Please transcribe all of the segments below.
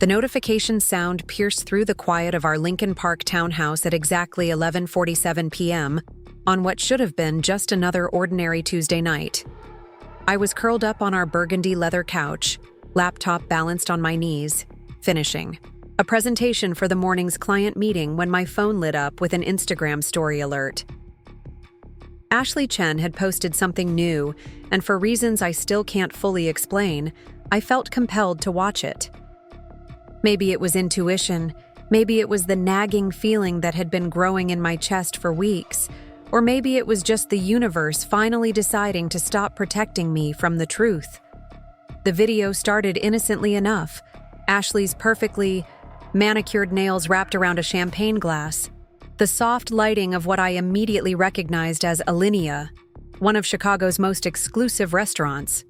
The notification sound pierced through the quiet of our Lincoln Park townhouse at exactly 11:47 p.m. on what should have been just another ordinary Tuesday night. I was curled up on our burgundy leather couch, laptop balanced on my knees, finishing a presentation for the morning's client meeting when my phone lit up with an Instagram story alert. Ashley Chen had posted something new, and for reasons I still can't fully explain, I felt compelled to watch it. Maybe it was intuition, maybe it was the nagging feeling that had been growing in my chest for weeks, or maybe it was just the universe finally deciding to stop protecting me from the truth. The video started innocently enough, Ashley's perfectly manicured nails wrapped around a champagne glass, the soft lighting of what I immediately recognized as Alinea, one of Chicago's most exclusive restaurants.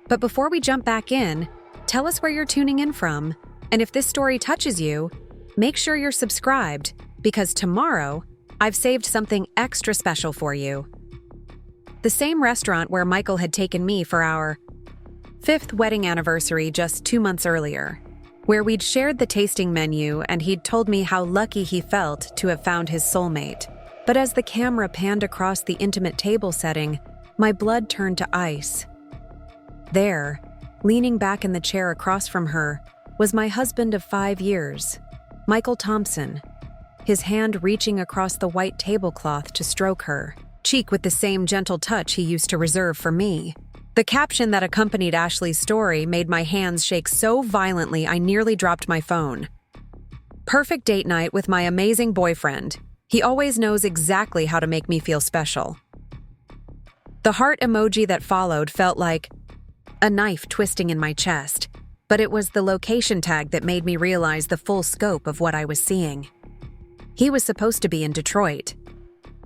But before we jump back in, tell us where you're tuning in from, and if this story touches you, make sure you're subscribed, because tomorrow, I've saved something extra special for you. The same restaurant where Michael had taken me for our 5th wedding anniversary just 2 months earlier, where we'd shared the tasting menu and he'd told me how lucky he felt to have found his soulmate. But as the camera panned across the intimate table setting, my blood turned to ice. There, leaning back in the chair across from her, was my husband of 5 years, Michael Thompson, his hand reaching across the white tablecloth to stroke her cheek with the same gentle touch he used to reserve for me. The caption that accompanied Ashley's story made my hands shake so violently I nearly dropped my phone. Perfect date night with my amazing boyfriend. He always knows exactly how to make me feel special. The heart emoji that followed felt like a knife twisting in my chest, but it was the location tag that made me realize the full scope of what I was seeing. He was supposed to be in Detroit.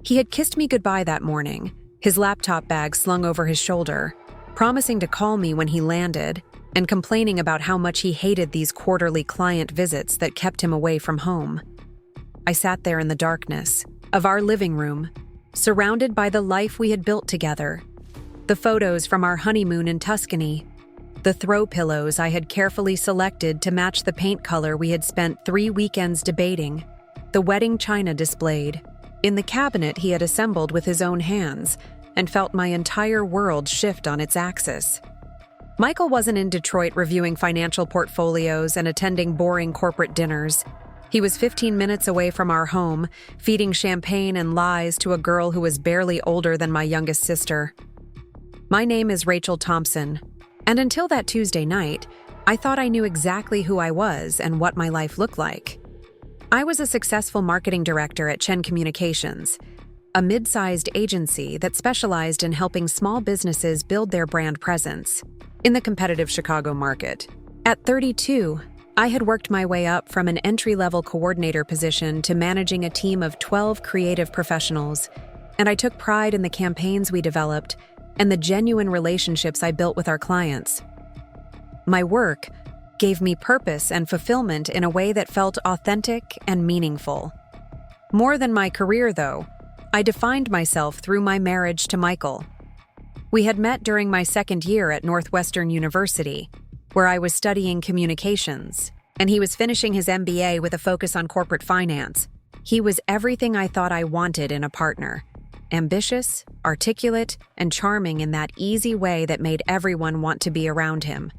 He had kissed me goodbye that morning, his laptop bag slung over his shoulder, promising to call me when he landed, and complaining about how much he hated these quarterly client visits that kept him away from home. I sat there in the darkness of our living room, surrounded by the life we had built together, the photos from our honeymoon in Tuscany, the throw pillows I had carefully selected to match the paint color we had spent 3 weekends debating, the wedding china displayed in the cabinet he had assembled with his own hands, and felt my entire world shift on its axis. Michael wasn't in Detroit reviewing financial portfolios and attending boring corporate dinners. He was 15 minutes away from our home, feeding champagne and lies to a girl who was barely older than my youngest sister. My name is Rachel Thompson, and until that Tuesday night, I thought I knew exactly who I was and what my life looked like. I was a successful marketing director at Chen Communications, a mid-sized agency that specialized in helping small businesses build their brand presence in the competitive Chicago market. At 32, I had worked my way up from an entry-level coordinator position to managing a team of 12 creative professionals, and I took pride in the campaigns we developed and the genuine relationships I built with our clients. My work gave me purpose and fulfillment in a way that felt authentic and meaningful. More than my career, though, I defined myself through my marriage to Michael. We had met during my second year at Northwestern University, where I was studying communications, and he was finishing his MBA with a focus on corporate finance. He was everything I thought I wanted in a partner: ambitious, articulate, and charming in that easy way that made everyone want to be around him.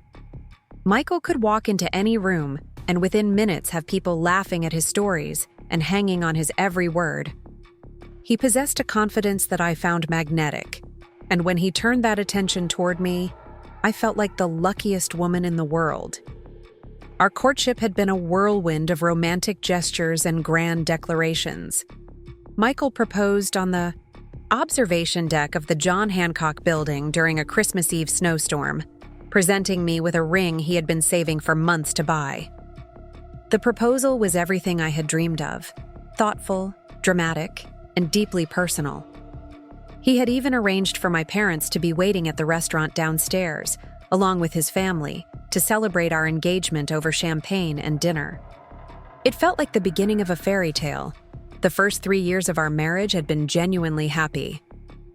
Michael could walk into any room and within minutes have people laughing at his stories and hanging on his every word. He possessed a confidence that I found magnetic, and when he turned that attention toward me, I felt like the luckiest woman in the world. Our courtship had been a whirlwind of romantic gestures and grand declarations. Michael proposed on the observation deck of the John Hancock Building during a Christmas Eve snowstorm, presenting me with a ring he had been saving for months to buy. The proposal was everything I had dreamed of: thoughtful, dramatic, and deeply personal. He had even arranged for my parents to be waiting at the restaurant downstairs, along with his family, to celebrate our engagement over champagne and dinner. It felt like the beginning of a fairy tale. The first 3 years of our marriage had been genuinely happy.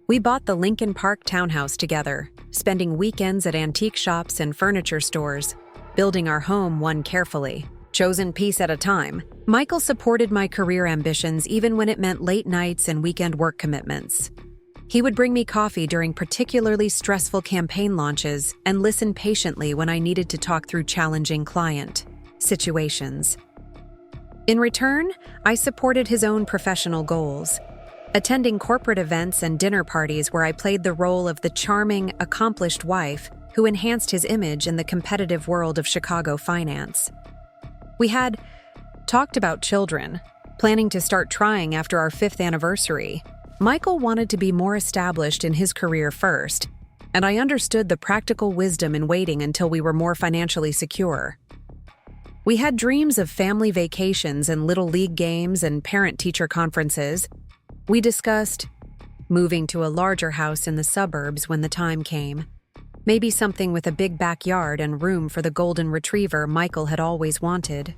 We bought the Lincoln Park townhouse together, spending weekends at antique shops and furniture stores, building our home one carefully, chosen piece at a time. Michael supported my career ambitions even when it meant late nights and weekend work commitments. He would bring me coffee during particularly stressful campaign launches and listen patiently when I needed to talk through challenging client situations. In return, I supported his own professional goals, attending corporate events and dinner parties where I played the role of the charming, accomplished wife who enhanced his image in the competitive world of Chicago finance. We had talked about children, planning to start trying after our 5th anniversary. Michael wanted to be more established in his career first, and I understood the practical wisdom in waiting until we were more financially secure. We had dreams of family vacations and little league games and parent-teacher conferences. We discussed moving to a larger house in the suburbs when the time came. Maybe something with a big backyard and room for the golden retriever Michael had always wanted.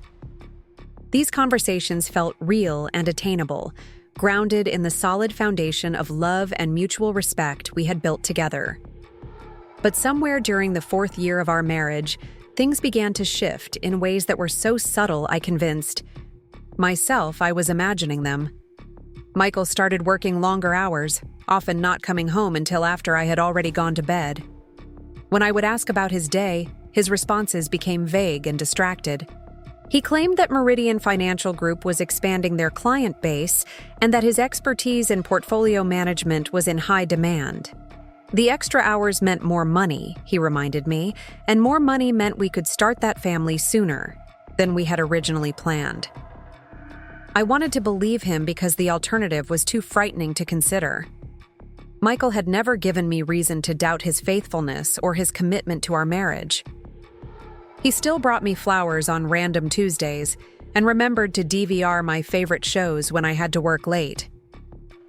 These conversations felt real and attainable, grounded in the solid foundation of love and mutual respect we had built together. But somewhere during the 4th year of our marriage, things began to shift in ways that were so subtle I convinced myself I was imagining them. Michael started working longer hours, often not coming home until after I had already gone to bed. When I would ask about his day, his responses became vague and distracted. He claimed that Meridian Financial Group was expanding their client base and that his expertise in portfolio management was in high demand. The extra hours meant more money, he reminded me, and more money meant we could start that family sooner than we had originally planned. I wanted to believe him because the alternative was too frightening to consider. Michael had never given me reason to doubt his faithfulness or his commitment to our marriage. He still brought me flowers on random Tuesdays and remembered to DVR my favorite shows when I had to work late.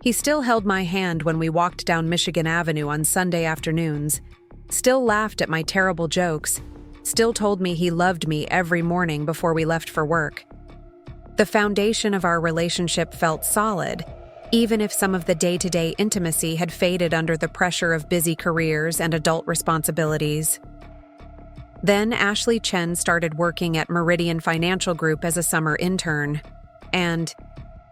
He still held my hand when we walked down Michigan Avenue on Sunday afternoons, still laughed at my terrible jokes, still told me he loved me every morning before we left for work. The foundation of our relationship felt solid, even if some of the day-to-day intimacy had faded under the pressure of busy careers and adult responsibilities. Then Ashley Chen started working at Meridian Financial Group as a summer intern, and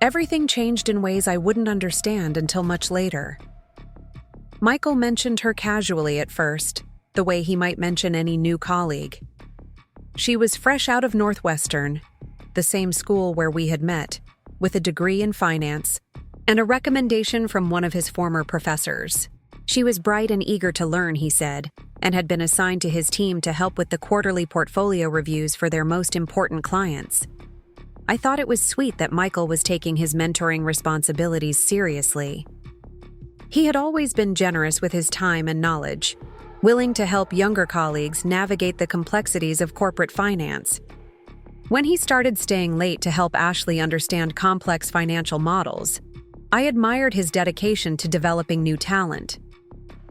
everything changed in ways I wouldn't understand until much later. Michael mentioned her casually at first, the way he might mention any new colleague. She was fresh out of Northwestern, the same school where we had met, with a degree in finance and a recommendation from one of his former professors. She was bright and eager to learn, he said, and had been assigned to his team to help with the quarterly portfolio reviews for their most important clients. I thought it was sweet that Michael was taking his mentoring responsibilities seriously. He had always been generous with his time and knowledge, willing to help younger colleagues navigate the complexities of corporate finance. When he started staying late to help Ashley understand complex financial models, I admired his dedication to developing new talent.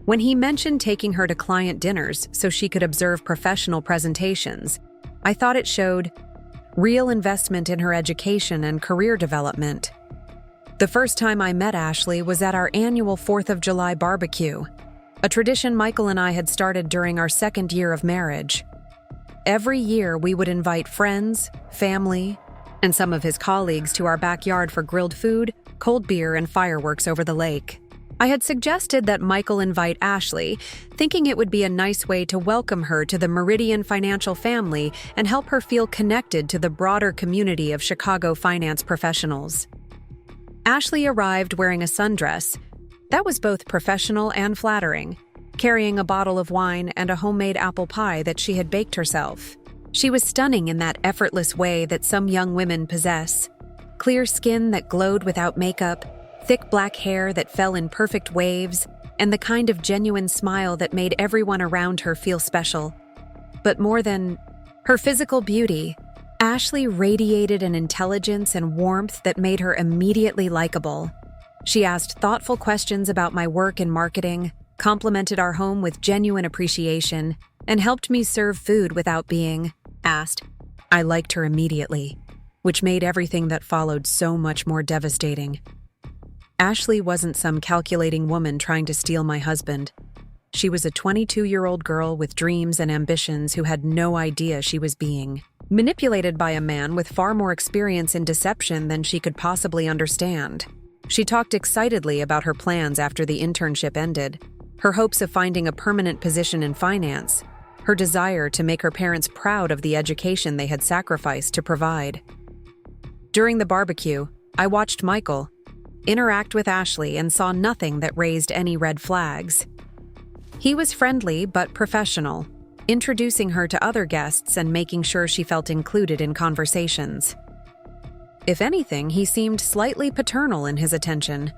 When he mentioned taking her to client dinners so she could observe professional presentations, I thought it showed real investment in her education and career development. The first time I met Ashley was at our annual 4th of July barbecue, a tradition Michael and I had started during our 2nd year of marriage. Every year we would invite friends, family, and some of his colleagues to our backyard for grilled food, cold beer, and fireworks over the lake. I had suggested that Michael invite Ashley, thinking it would be a nice way to welcome her to the Meridian Financial family and help her feel connected to the broader community of Chicago finance professionals. Ashley arrived wearing a sundress that was both professional and flattering, carrying a bottle of wine and a homemade apple pie that she had baked herself. She was stunning in that effortless way that some young women possess. Clear skin that glowed without makeup, thick black hair that fell in perfect waves, and the kind of genuine smile that made everyone around her feel special. But more than her physical beauty, Ashley radiated an intelligence and warmth that made her immediately likable. She asked thoughtful questions about my work in marketing, complimented our home with genuine appreciation, and helped me serve food without being asked. I liked her immediately, which made everything that followed so much more devastating. Ashley wasn't some calculating woman trying to steal my husband. She was a 22-year-old girl with dreams and ambitions who had no idea she was being manipulated by a man with far more experience in deception than she could possibly understand. She talked excitedly about her plans after the internship ended, her hopes of finding a permanent position in finance, her desire to make her parents proud of the education they had sacrificed to provide. During the barbecue, I watched Michael interact with Ashley and saw nothing that raised any red flags. He was friendly but professional, introducing her to other guests and making sure she felt included in conversations. If anything, he seemed slightly paternal in his attention,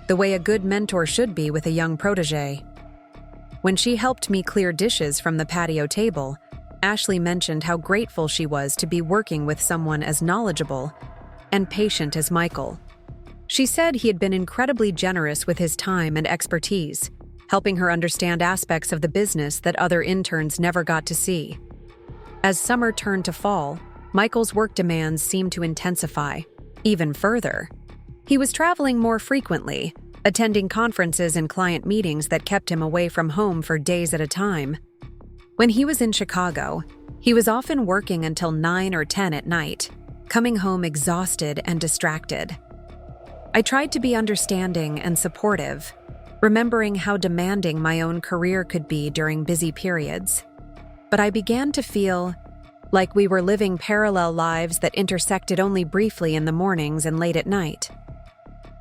the way a good mentor should be with a young protege. When she helped me clear dishes from the patio table, Ashley mentioned how grateful she was to be working with someone as knowledgeable and patient as Michael. She said he had been incredibly generous with his time and expertise, helping her understand aspects of the business that other interns never got to see. As summer turned to fall, Michael's work demands seemed to intensify even further. He was traveling more frequently, attending conferences and client meetings that kept him away from home for days at a time. When he was in Chicago, he was often working until 9 or 10 at night, coming home exhausted and distracted. I tried to be understanding and supportive, remembering how demanding my own career could be during busy periods. But I began to feel like we were living parallel lives that intersected only briefly in the mornings and late at night.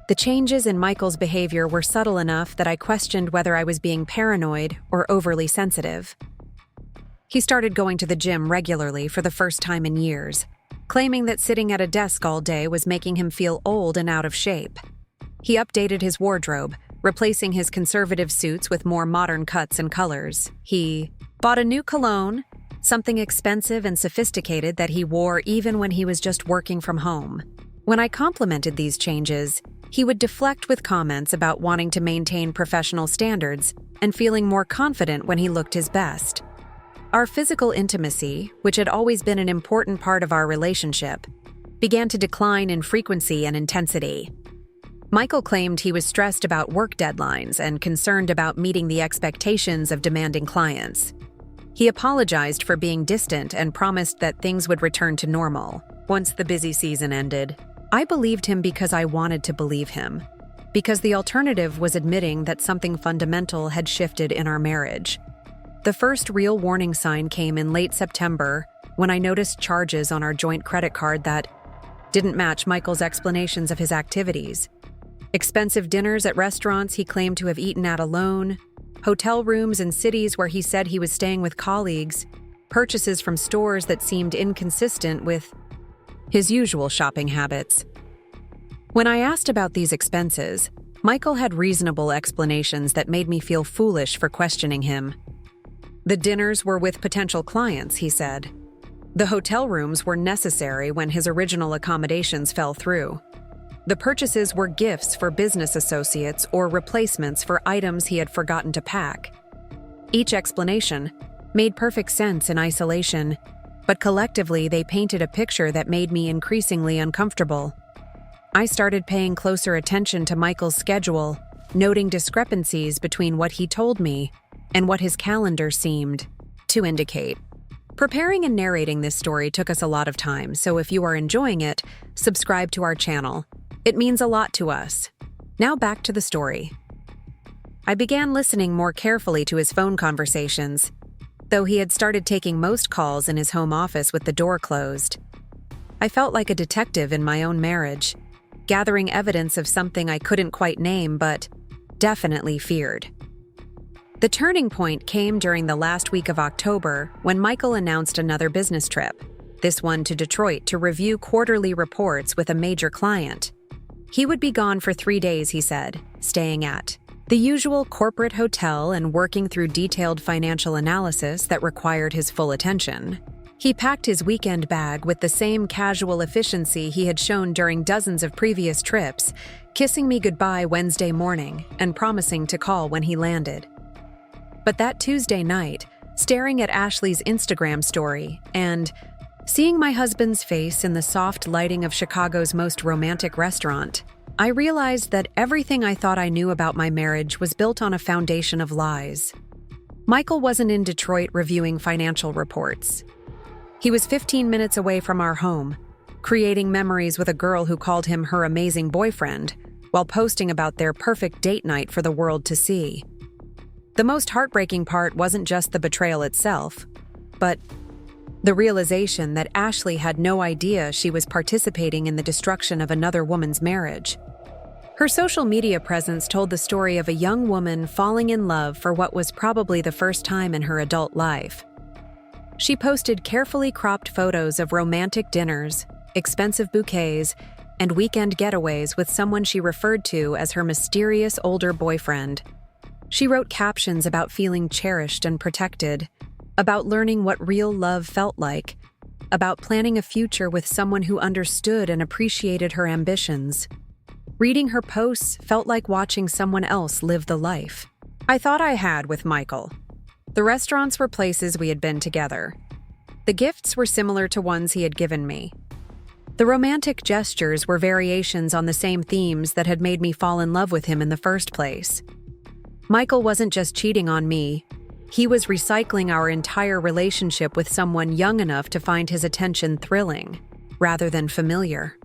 The changes in Michael's behavior were subtle enough that I questioned whether I was being paranoid or overly sensitive. He started going to the gym regularly for the first time in years, claiming that sitting at a desk all day was making him feel old and out of shape. He updated his wardrobe, replacing his conservative suits with more modern cuts and colors. He bought a new cologne, something expensive and sophisticated that he wore even when he was just working from home. When I complimented these changes, he would deflect with comments about wanting to maintain professional standards and feeling more confident when he looked his best. Our physical intimacy, which had always been an important part of our relationship, began to decline in frequency and intensity. Michael claimed he was stressed about work deadlines and concerned about meeting the expectations of demanding clients. He apologized for being distant and promised that things would return to normal once the busy season ended. I believed him because I wanted to believe him, because the alternative was admitting that something fundamental had shifted in our marriage. The first real warning sign came in late September when I noticed charges on our joint credit card that didn't match Michael's explanations of his activities. Expensive dinners at restaurants he claimed to have eaten at alone, hotel rooms in cities where he said he was staying with colleagues, purchases from stores that seemed inconsistent with his usual shopping habits. When I asked about these expenses, Michael had reasonable explanations that made me feel foolish for questioning him. The dinners were with potential clients, he said. The hotel rooms were necessary when his original accommodations fell through. The purchases were gifts for business associates or replacements for items he had forgotten to pack. Each explanation made perfect sense in isolation, but collectively they painted a picture that made me increasingly uncomfortable. I started paying closer attention to Michael's schedule, noting discrepancies between what he told me and what his calendar seemed to indicate. Preparing and narrating this story took us a lot of time, so if you are enjoying it, subscribe to our channel. It means a lot to us. Now back to the story. I began listening more carefully to his phone conversations, though he had started taking most calls in his home office with the door closed. I felt like a detective in my own marriage, gathering evidence of something I couldn't quite name but definitely feared. The turning point came during the last week of October when Michael announced another business trip, this one to Detroit to review quarterly reports with a major client. He would be gone for 3 days, he said, staying at the usual corporate hotel and working through detailed financial analysis that required his full attention. He packed his weekend bag with the same casual efficiency he had shown during dozens of previous trips, kissing me goodbye Wednesday morning and promising to call when he landed. But that Tuesday night, staring at Ashley's Instagram story and seeing my husband's face in the soft lighting of Chicago's most romantic restaurant, I realized that everything I thought I knew about my marriage was built on a foundation of lies. Michael wasn't in Detroit reviewing financial reports. He was 15 minutes away from our home, creating memories with a girl who called him her amazing boyfriend, while posting about their perfect date night for the world to see. The most heartbreaking part wasn't just the betrayal itself, but the realization that Ashley had no idea she was participating in the destruction of another woman's marriage. Her social media presence told the story of a young woman falling in love for what was probably the first time in her adult life. She posted carefully cropped photos of romantic dinners, expensive bouquets, and weekend getaways with someone she referred to as her mysterious older boyfriend. She wrote captions about feeling cherished and protected, about learning what real love felt like, about planning a future with someone who understood and appreciated her ambitions. Reading her posts felt like watching someone else live the life I thought I had with Michael. The restaurants were places we had been together. The gifts were similar to ones he had given me. The romantic gestures were variations on the same themes that had made me fall in love with him in the first place. Michael wasn't just cheating on me, he was recycling our entire relationship with someone young enough to find his attention thrilling, rather than familiar.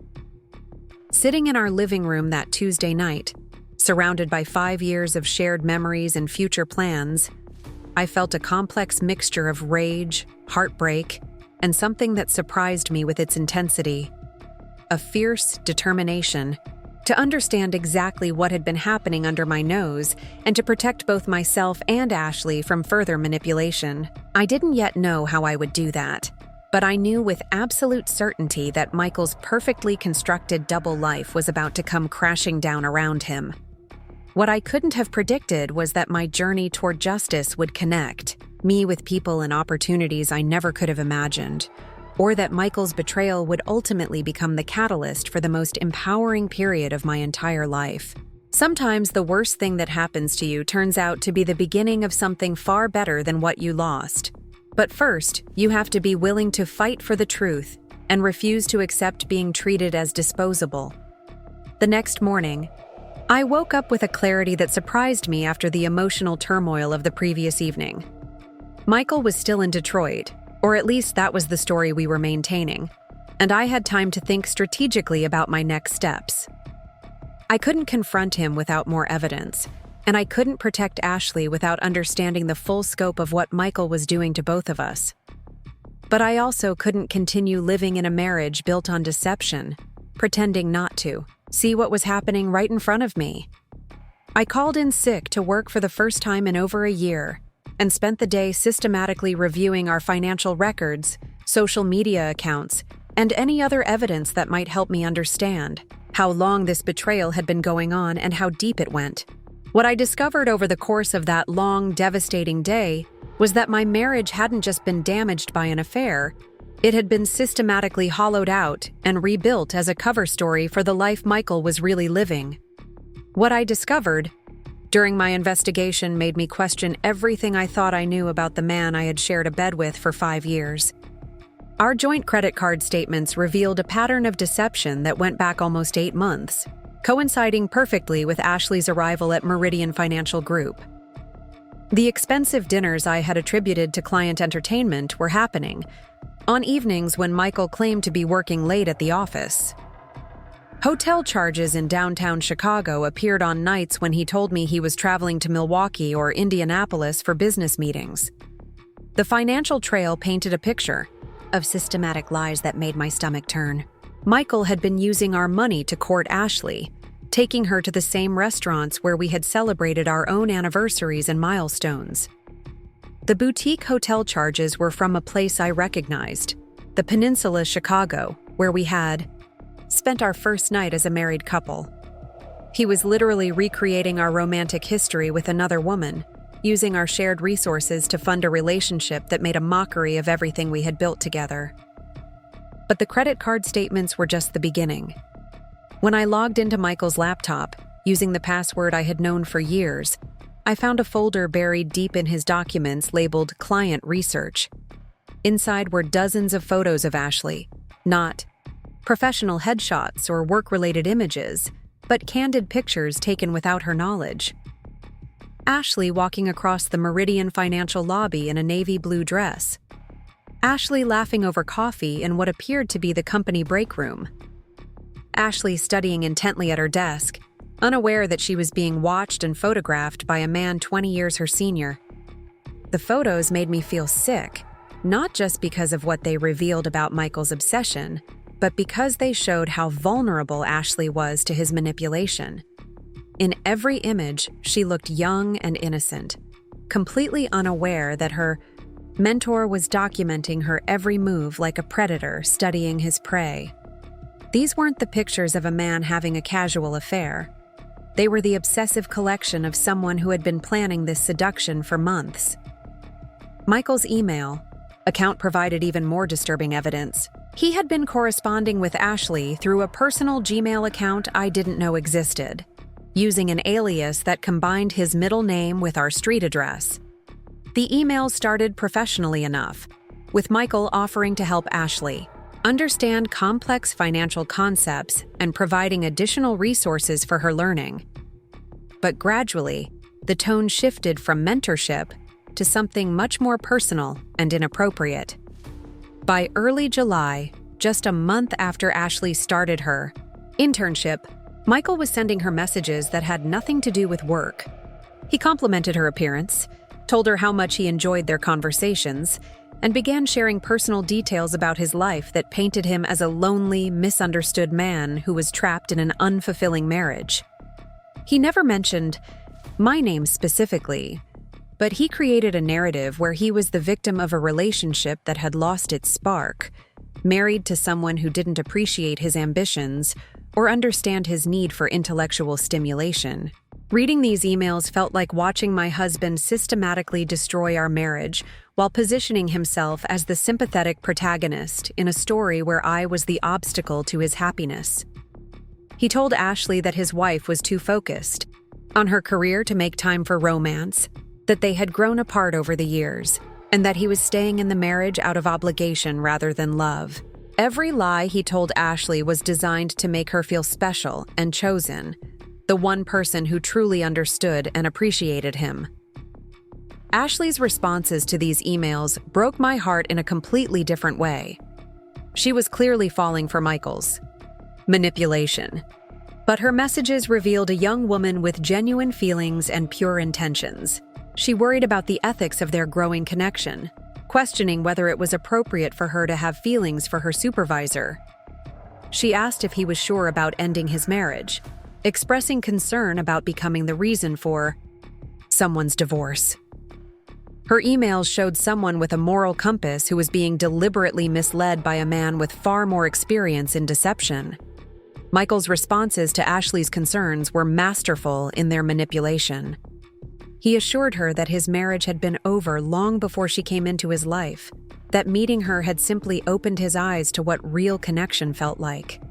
Sitting in our living room that Tuesday night, surrounded by 5 years of shared memories and future plans, I felt a complex mixture of rage, heartbreak, and something that surprised me with its intensity. A fierce determination to understand exactly what had been happening under my nose and to protect both myself and Ashley from further manipulation. I didn't yet know how I would do that, but I knew with absolute certainty that Michael's perfectly constructed double life was about to come crashing down around him. What I couldn't have predicted was that my journey toward justice would connect me with people and opportunities I never could have imagined, or that Michael's betrayal would ultimately become the catalyst for the most empowering period of my entire life. Sometimes the worst thing that happens to you turns out to be the beginning of something far better than what you lost. But first, you have to be willing to fight for the truth and refuse to accept being treated as disposable. The next morning, I woke up with a clarity that surprised me after the emotional turmoil of the previous evening. Michael was still in Detroit, or at least that was the story we were maintaining, and I had time to think strategically about my next steps. I couldn't confront him without more evidence, and I couldn't protect Ashley without understanding the full scope of what Michael was doing to both of us. But I also couldn't continue living in a marriage built on deception, pretending not to see what was happening right in front of me. I called in sick to work for the first time in over a year, and spent the day systematically reviewing our financial records, social media accounts, and any other evidence that might help me understand how long this betrayal had been going on and how deep it went. What I discovered over the course of that long, devastating day was that my marriage hadn't just been damaged by an affair, it had been systematically hollowed out and rebuilt as a cover story for the life Michael was really living. What I discovered during my investigation made me question everything I thought I knew about the man I had shared a bed with for 5 years. Our joint credit card statements revealed a pattern of deception that went back almost 8 months, coinciding perfectly with Ashley's arrival at Meridian Financial Group. The expensive dinners I had attributed to client entertainment were happening on evenings when Michael claimed to be working late at the office. Hotel charges in downtown Chicago appeared on nights when he told me he was traveling to Milwaukee or Indianapolis for business meetings. The financial trail painted a picture of systematic lies that made my stomach turn. Michael had been using our money to court Ashley, taking her to the same restaurants where we had celebrated our own anniversaries and milestones. The boutique hotel charges were from a place I recognized, the Peninsula Chicago, where we had spent our first night as a married couple. He was literally recreating our romantic history with another woman, using our shared resources to fund a relationship that made a mockery of everything we had built together. But the credit card statements were just the beginning. When I logged into Michael's laptop, using the password I had known for years, I found a folder buried deep in his documents labeled Client Research. Inside were dozens of photos of Ashley, not professional headshots or work-related images, but candid pictures taken without her knowledge. Ashley walking across the Meridian Financial lobby in a navy blue dress. Ashley laughing over coffee in what appeared to be the company break room. Ashley studying intently at her desk, unaware that she was being watched and photographed by a man 20 years her senior. The photos made me feel sick, not just because of what they revealed about Michael's obsession, but because they showed how vulnerable Ashley was to his manipulation. In every image, she looked young and innocent, completely unaware that her mentor was documenting her every move like a predator studying his prey. These weren't the pictures of a man having a casual affair. They were the obsessive collection of someone who had been planning this seduction for months. Michael's email account provided even more disturbing evidence. He had been corresponding with Ashley through a personal Gmail account I didn't know existed, using an alias that combined his middle name with our street address. The email started professionally enough, with Michael offering to help Ashley understand complex financial concepts and providing additional resources for her learning. But gradually, the tone shifted from mentorship to something much more personal and inappropriate. By early July, just a month after Ashley started her internship, Michael was sending her messages that had nothing to do with work. He complimented her appearance, told her how much he enjoyed their conversations, and began sharing personal details about his life that painted him as a lonely, misunderstood man who was trapped in an unfulfilling marriage. He never mentioned my name specifically, but he created a narrative where he was the victim of a relationship that had lost its spark, married to someone who didn't appreciate his ambitions or understand his need for intellectual stimulation. Reading these emails felt like watching my husband systematically destroy our marriage while positioning himself as the sympathetic protagonist in a story where I was the obstacle to his happiness. He told Ashley that his wife was too focused on her career to make time for romance, that they had grown apart over the years, and that he was staying in the marriage out of obligation rather than love. Every lie he told Ashley was designed to make her feel special and chosen, the one person who truly understood and appreciated him. Ashley's responses to these emails broke my heart in a completely different way. She was clearly falling for Michael's manipulation, but her messages revealed a young woman with genuine feelings and pure intentions. She worried about the ethics of their growing connection, questioning whether it was appropriate for her to have feelings for her supervisor. She asked if he was sure about ending his marriage, expressing concern about becoming the reason for someone's divorce. Her emails showed someone with a moral compass who was being deliberately misled by a man with far more experience in deception. Michael's responses to Ashley's concerns were masterful in their manipulation. He assured her that his marriage had been over long before she came into his life, that meeting her had simply opened his eyes to what real connection felt like.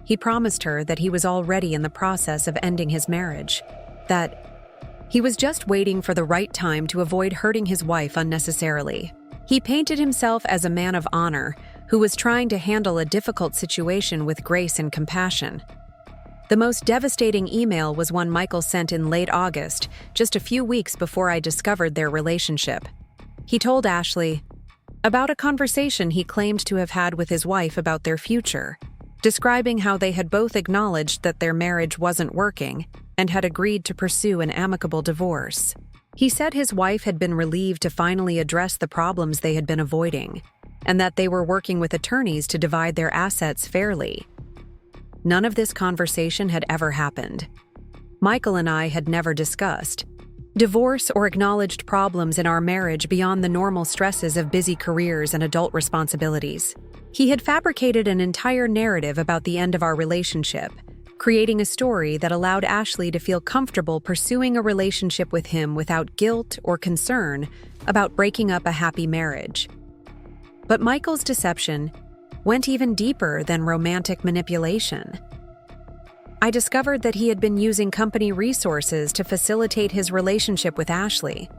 He promised her that he was already in the process of ending his marriage, that he was just waiting for the right time to avoid hurting his wife unnecessarily. He painted himself as a man of honor who was trying to handle a difficult situation with grace and compassion. The most devastating email was one Michael sent in late August, just a few weeks before I discovered their relationship. He told Ashley about a conversation he claimed to have had with his wife about their future, describing how they had both acknowledged that their marriage wasn't working and had agreed to pursue an amicable divorce. He said his wife had been relieved to finally address the problems they had been avoiding, and that they were working with attorneys to divide their assets fairly. None of this conversation had ever happened. Michael and I had never discussed divorce or acknowledged problems in our marriage beyond the normal stresses of busy careers and adult responsibilities. He had fabricated an entire narrative about the end of our relationship, creating a story that allowed Ashley to feel comfortable pursuing a relationship with him without guilt or concern about breaking up a happy marriage. But Michael's deception went even deeper than romantic manipulation. I discovered that he had been using company resources to facilitate his relationship with Ashley,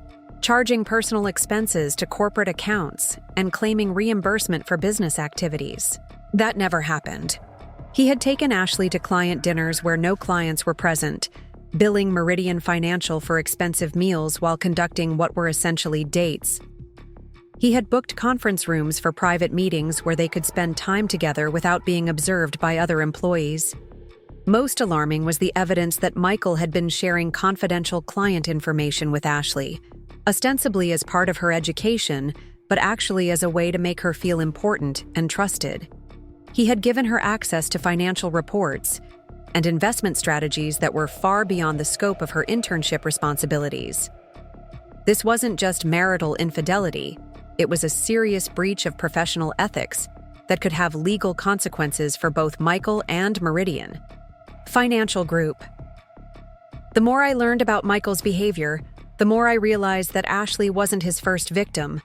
charging personal expenses to corporate accounts and claiming reimbursement for business activities. That never happened. He had taken Ashley to client dinners where no clients were present, billing Meridian Financial for expensive meals while conducting what were essentially dates. He had booked conference rooms for private meetings where they could spend time together without being observed by other employees. Most alarming was the evidence that Michael had been sharing confidential client information with Ashley, ostensibly as part of her education, but actually as a way to make her feel important and trusted. He had given her access to financial reports and investment strategies that were far beyond the scope of her internship responsibilities. This wasn't just marital infidelity, it was a serious breach of professional ethics that could have legal consequences for both Michael and Meridian. Financial group. The more I learned about Michael's behavior, the more I realized that Ashley wasn't his first victim.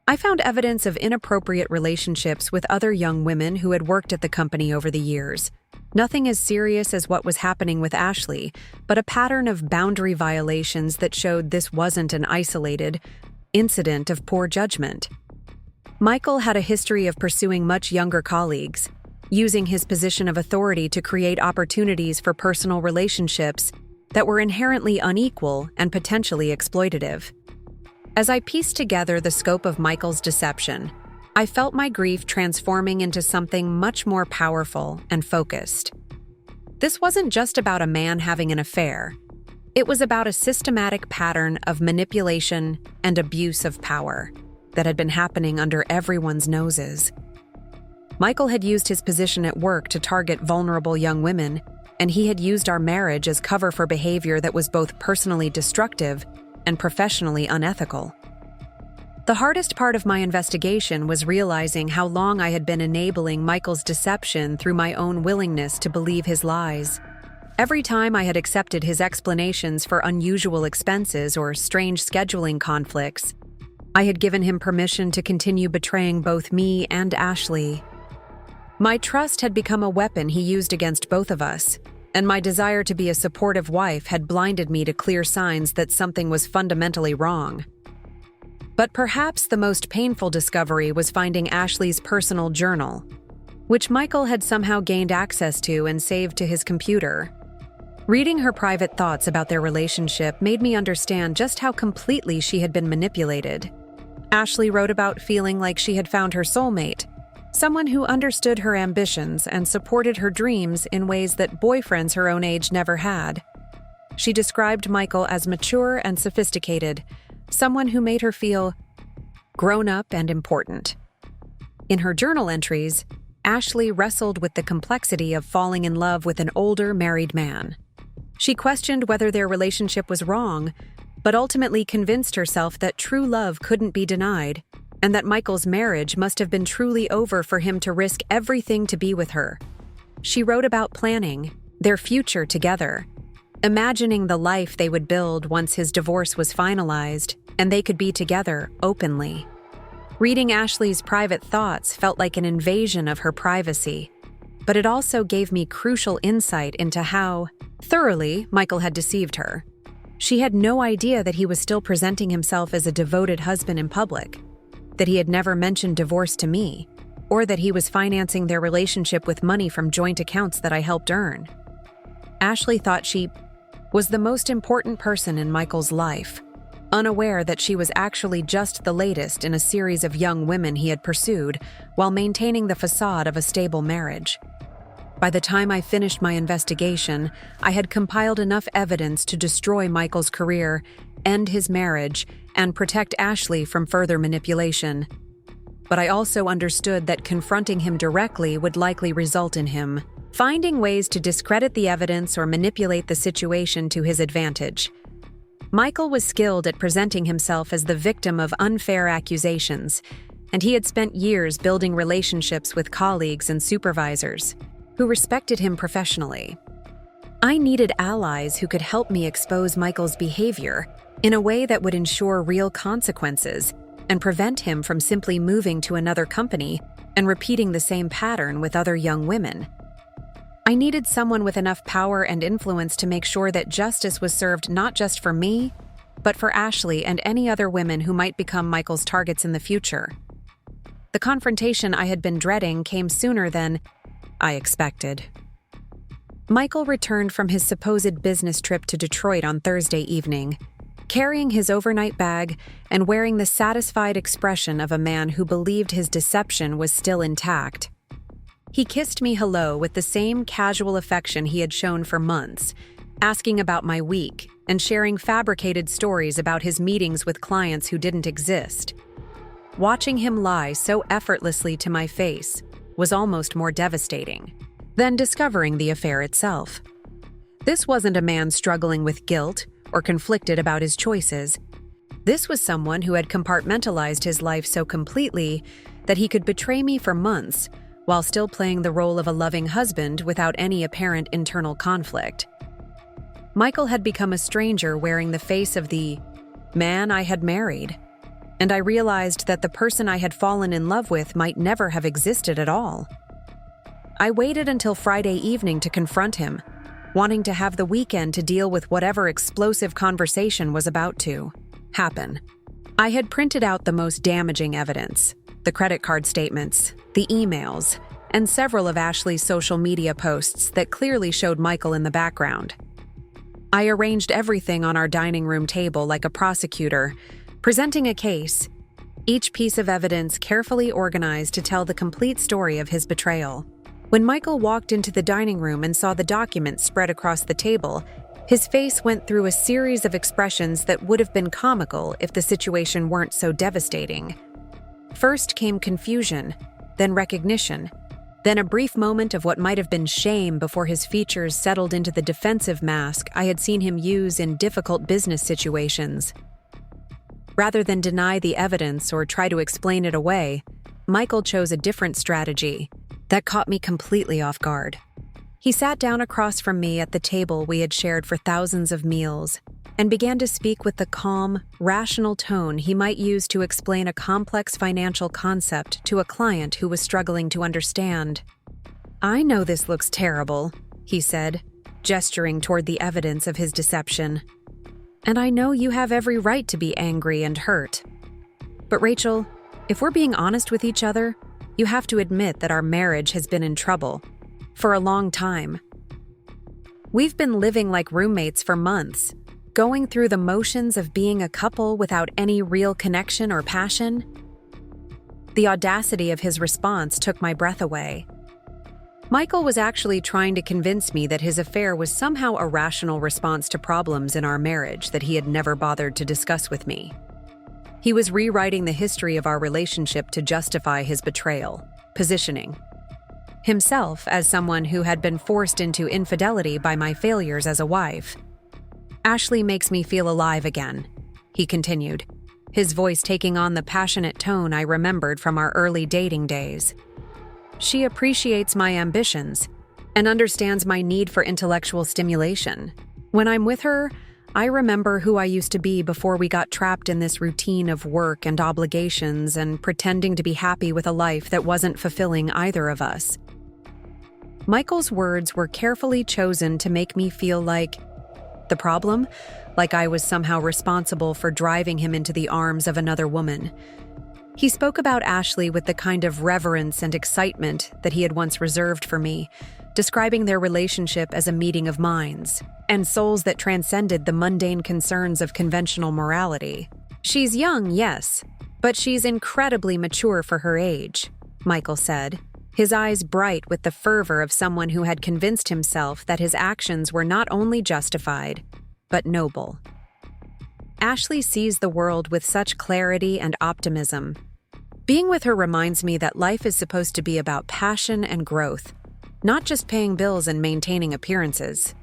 I found evidence of inappropriate relationships with other young women who had worked at the company over the years. Nothing as serious as what was happening with Ashley, but a pattern of boundary violations that showed this wasn't an isolated incident of poor judgment. Michael had a history of pursuing much younger colleagues, using his position of authority to create opportunities for personal relationships that were inherently unequal and potentially exploitative. As I pieced together the scope of Michael's deception, I felt my grief transforming into something much more powerful and focused. This wasn't just about a man having an affair. It was about a systematic pattern of manipulation and abuse of power that had been happening under everyone's noses. Michael had used his position at work to target vulnerable young women, and he had used our marriage as cover for behavior that was both personally destructive and professionally unethical. The hardest part of my investigation was realizing how long I had been enabling Michael's deception through my own willingness to believe his lies. Every time I had accepted his explanations for unusual expenses or strange scheduling conflicts, I had given him permission to continue betraying both me and Ashley. My trust had become a weapon he used against both of us, and my desire to be a supportive wife had blinded me to clear signs that something was fundamentally wrong. But perhaps the most painful discovery was finding Ashley's personal journal, which Michael had somehow gained access to and saved to his computer. Reading her private thoughts about their relationship made me understand just how completely she had been manipulated. Ashley wrote about feeling like she had found her soulmate, someone who understood her ambitions and supported her dreams in ways that boyfriends her own age never had. She described Michael as mature and sophisticated, someone who made her feel grown up and important. In her journal entries, Ashley wrestled with the complexity of falling in love with an older married man. She questioned whether their relationship was wrong, but ultimately convinced herself that true love couldn't be denied, and that Michael's marriage must have been truly over for him to risk everything to be with her. She wrote about planning their future together, imagining the life they would build once his divorce was finalized and they could be together openly. Reading Ashley's private thoughts felt like an invasion of her privacy, but it also gave me crucial insight into how thoroughly Michael had deceived her. She had no idea that he was still presenting himself as a devoted husband in public, that he had never mentioned divorce to me, or that he was financing their relationship with money from joint accounts that I helped earn. Ashley thought she was the most important person in Michael's life, unaware that she was actually just the latest in a series of young women he had pursued while maintaining the facade of a stable marriage. By the time I finished my investigation, I had compiled enough evidence to destroy Michael's career, end his marriage, and protect Ashley from further manipulation. But I also understood that confronting him directly would likely result in him finding ways to discredit the evidence or manipulate the situation to his advantage. Michael was skilled at presenting himself as the victim of unfair accusations, and he had spent years building relationships with colleagues and supervisors who respected him professionally. I needed allies who could help me expose Michael's behavior in a way that would ensure real consequences and prevent him from simply moving to another company and repeating the same pattern with other young women. I needed someone with enough power and influence to make sure that justice was served not just for me, but for Ashley and any other women who might become Michael's targets in the future. The confrontation I had been dreading came sooner than I expected. Michael returned from his supposed business trip to Detroit on Thursday evening, carrying his overnight bag and wearing the satisfied expression of a man who believed his deception was still intact. He kissed me hello with the same casual affection he had shown for months, asking about my week and sharing fabricated stories about his meetings with clients who didn't exist. Watching him lie so effortlessly to my face was almost more devastating than discovering the affair itself. This wasn't a man struggling with guilt or conflicted about his choices. This was someone who had compartmentalized his life so completely that he could betray me for months while still playing the role of a loving husband without any apparent internal conflict. Michael had become a stranger wearing the face of the man I had married, and I realized that the person I had fallen in love with might never have existed at all. I waited until Friday evening to confront him, wanting to have the weekend to deal with whatever explosive conversation was about to happen. I had printed out the most damaging evidence: the credit card statements, the emails, and several of Ashley's social media posts that clearly showed Michael in the background. I arranged everything on our dining room table like a prosecutor, presenting a case, each piece of evidence carefully organized to tell the complete story of his betrayal. When Michael walked into the dining room and saw the documents spread across the table, his face went through a series of expressions that would have been comical if the situation weren't so devastating. First came confusion, then recognition, then a brief moment of what might have been shame before his features settled into the defensive mask I had seen him use in difficult business situations. Rather than deny the evidence or try to explain it away, Michael chose a different strategy that caught me completely off guard. He sat down across from me at the table we had shared for thousands of meals and began to speak with the calm, rational tone he might use to explain a complex financial concept to a client who was struggling to understand. "I know this looks terrible," he said, gesturing toward the evidence of his deception. "And I know you have every right to be angry and hurt. But Rachel, if we're being honest with each other, you have to admit that our marriage has been in trouble for a long time. We've been living like roommates for months, going through the motions of being a couple without any real connection or passion." The audacity of his response took my breath away. Michael was actually trying to convince me that his affair was somehow a rational response to problems in our marriage that he had never bothered to discuss with me. He was rewriting the history of our relationship to justify his betrayal, positioning himself as someone who had been forced into infidelity by my failures as a wife. "Ashley makes me feel alive again," he continued, his voice taking on the passionate tone I remembered from our early dating days. "She appreciates my ambitions and understands my need for intellectual stimulation. When I'm with her, I remember who I used to be before we got trapped in this routine of work and obligations and pretending to be happy with a life that wasn't fulfilling either of us." Michael's words were carefully chosen to make me feel like the problem, like I was somehow responsible for driving him into the arms of another woman. He spoke about Ashley with the kind of reverence and excitement that he had once reserved for me, describing their relationship as a meeting of minds and souls that transcended the mundane concerns of conventional morality. "She's young, yes, but she's incredibly mature for her age," Michael said, his eyes bright with the fervor of someone who had convinced himself that his actions were not only justified, but noble. "Ashley sees the world with such clarity and optimism. Being with her reminds me that life is supposed to be about passion and growth, not just paying bills and maintaining appearances."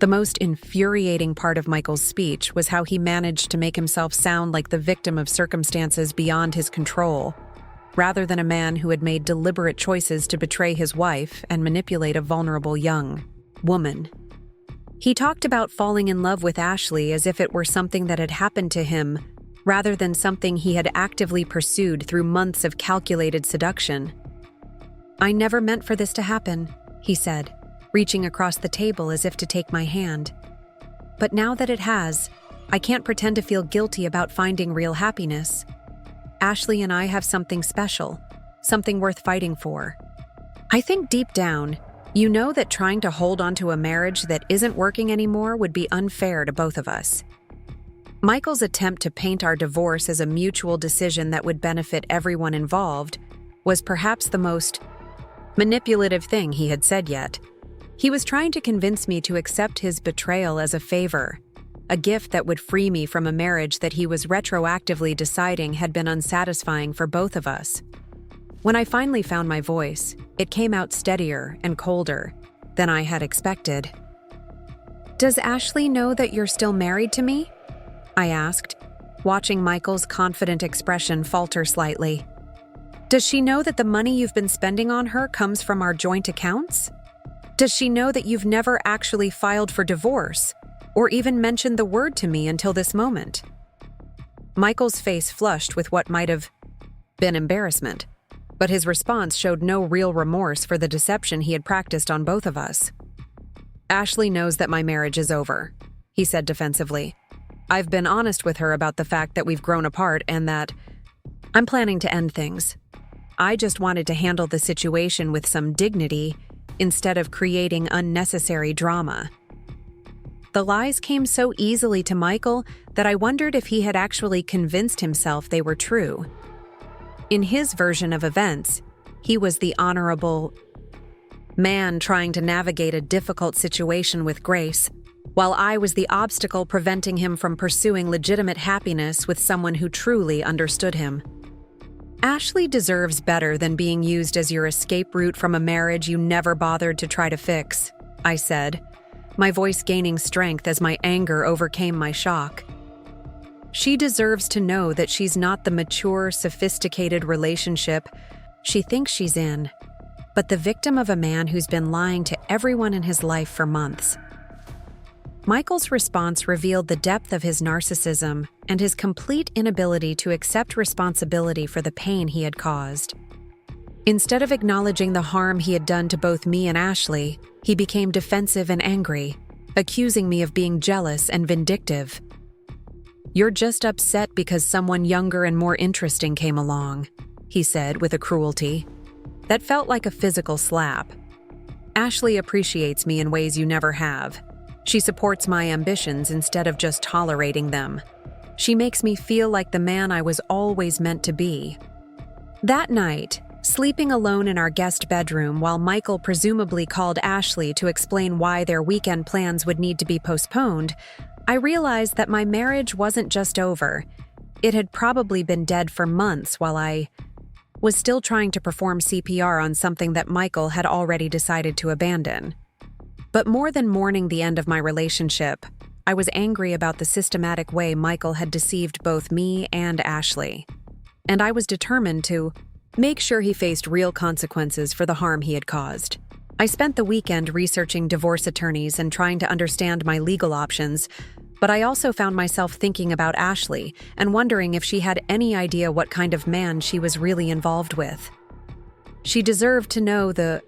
The most infuriating part of Michael's speech was how he managed to make himself sound like the victim of circumstances beyond his control, rather than a man who had made deliberate choices to betray his wife and manipulate a vulnerable young woman. He talked about falling in love with Ashley as if it were something that had happened to him, rather than something he had actively pursued through months of calculated seduction. "I never meant for this to happen," he said, reaching across the table as if to take my hand. "But now that it has, I can't pretend to feel guilty about finding real happiness. Ashley and I have something special, something worth fighting for. I think deep down, You know that trying to hold onto a marriage that isn't working anymore would be unfair to both of us. Michael's attempt to paint our divorce as a mutual decision that would benefit everyone involved was perhaps the most manipulative thing he had said yet. He was trying to convince me to accept his betrayal as a favor, a gift that would free me from a marriage that he was retroactively deciding had been unsatisfying for both of us. When I finally found my voice, it came out steadier and colder than I had expected. "Does Ashley know that you're still married to me?" I asked, watching Michael's confident expression falter slightly. "Does she know that the money you've been spending on her comes from our joint accounts? Does she know that you've never actually filed for divorce, or even mentioned the word to me until this moment?" Michael's face flushed with what might have been embarrassment, but his response showed no real remorse for the deception he had practiced on both of us. "Ashley knows that my marriage is over," he said defensively. "I've been honest with her about the fact that we've grown apart and that I'm planning to end things. I just wanted to handle the situation with some dignity instead of creating unnecessary drama." The lies came so easily to Michael that I wondered if he had actually convinced himself they were true. In his version of events, he was the honorable man trying to navigate a difficult situation with grace, while I was the obstacle preventing him from pursuing legitimate happiness with someone who truly understood him. "Ashley deserves better than being used as your escape route from a marriage you never bothered to try to fix," I said, my voice gaining strength as my anger overcame my shock. "She deserves to know that she's not the mature, sophisticated relationship she thinks she's in, but the victim of a man who's been lying to everyone in his life for months." Michael's response revealed the depth of his narcissism and his complete inability to accept responsibility for the pain he had caused. Instead of acknowledging the harm he had done to both me and Ashley, he became defensive and angry, accusing me of being jealous and vindictive. "You're just upset because someone younger and more interesting came along," he said with a cruelty that felt like a physical slap. "Ashley appreciates me in ways you never have. She supports my ambitions instead of just tolerating them. She makes me feel like the man I was always meant to be." That night, sleeping alone in our guest bedroom while Michael presumably called Ashley to explain why their weekend plans would need to be postponed, I realized that my marriage wasn't just over. It had probably been dead for months while I was still trying to perform CPR on something that Michael had already decided to abandon. But more than mourning the end of my relationship, I was angry about the systematic way Michael had deceived both me and Ashley. And I was determined to make sure he faced real consequences for the harm he had caused. I spent the weekend researching divorce attorneys and trying to understand my legal options, but I also found myself thinking about Ashley and wondering if she had any idea what kind of man she was really involved with. She deserved to know the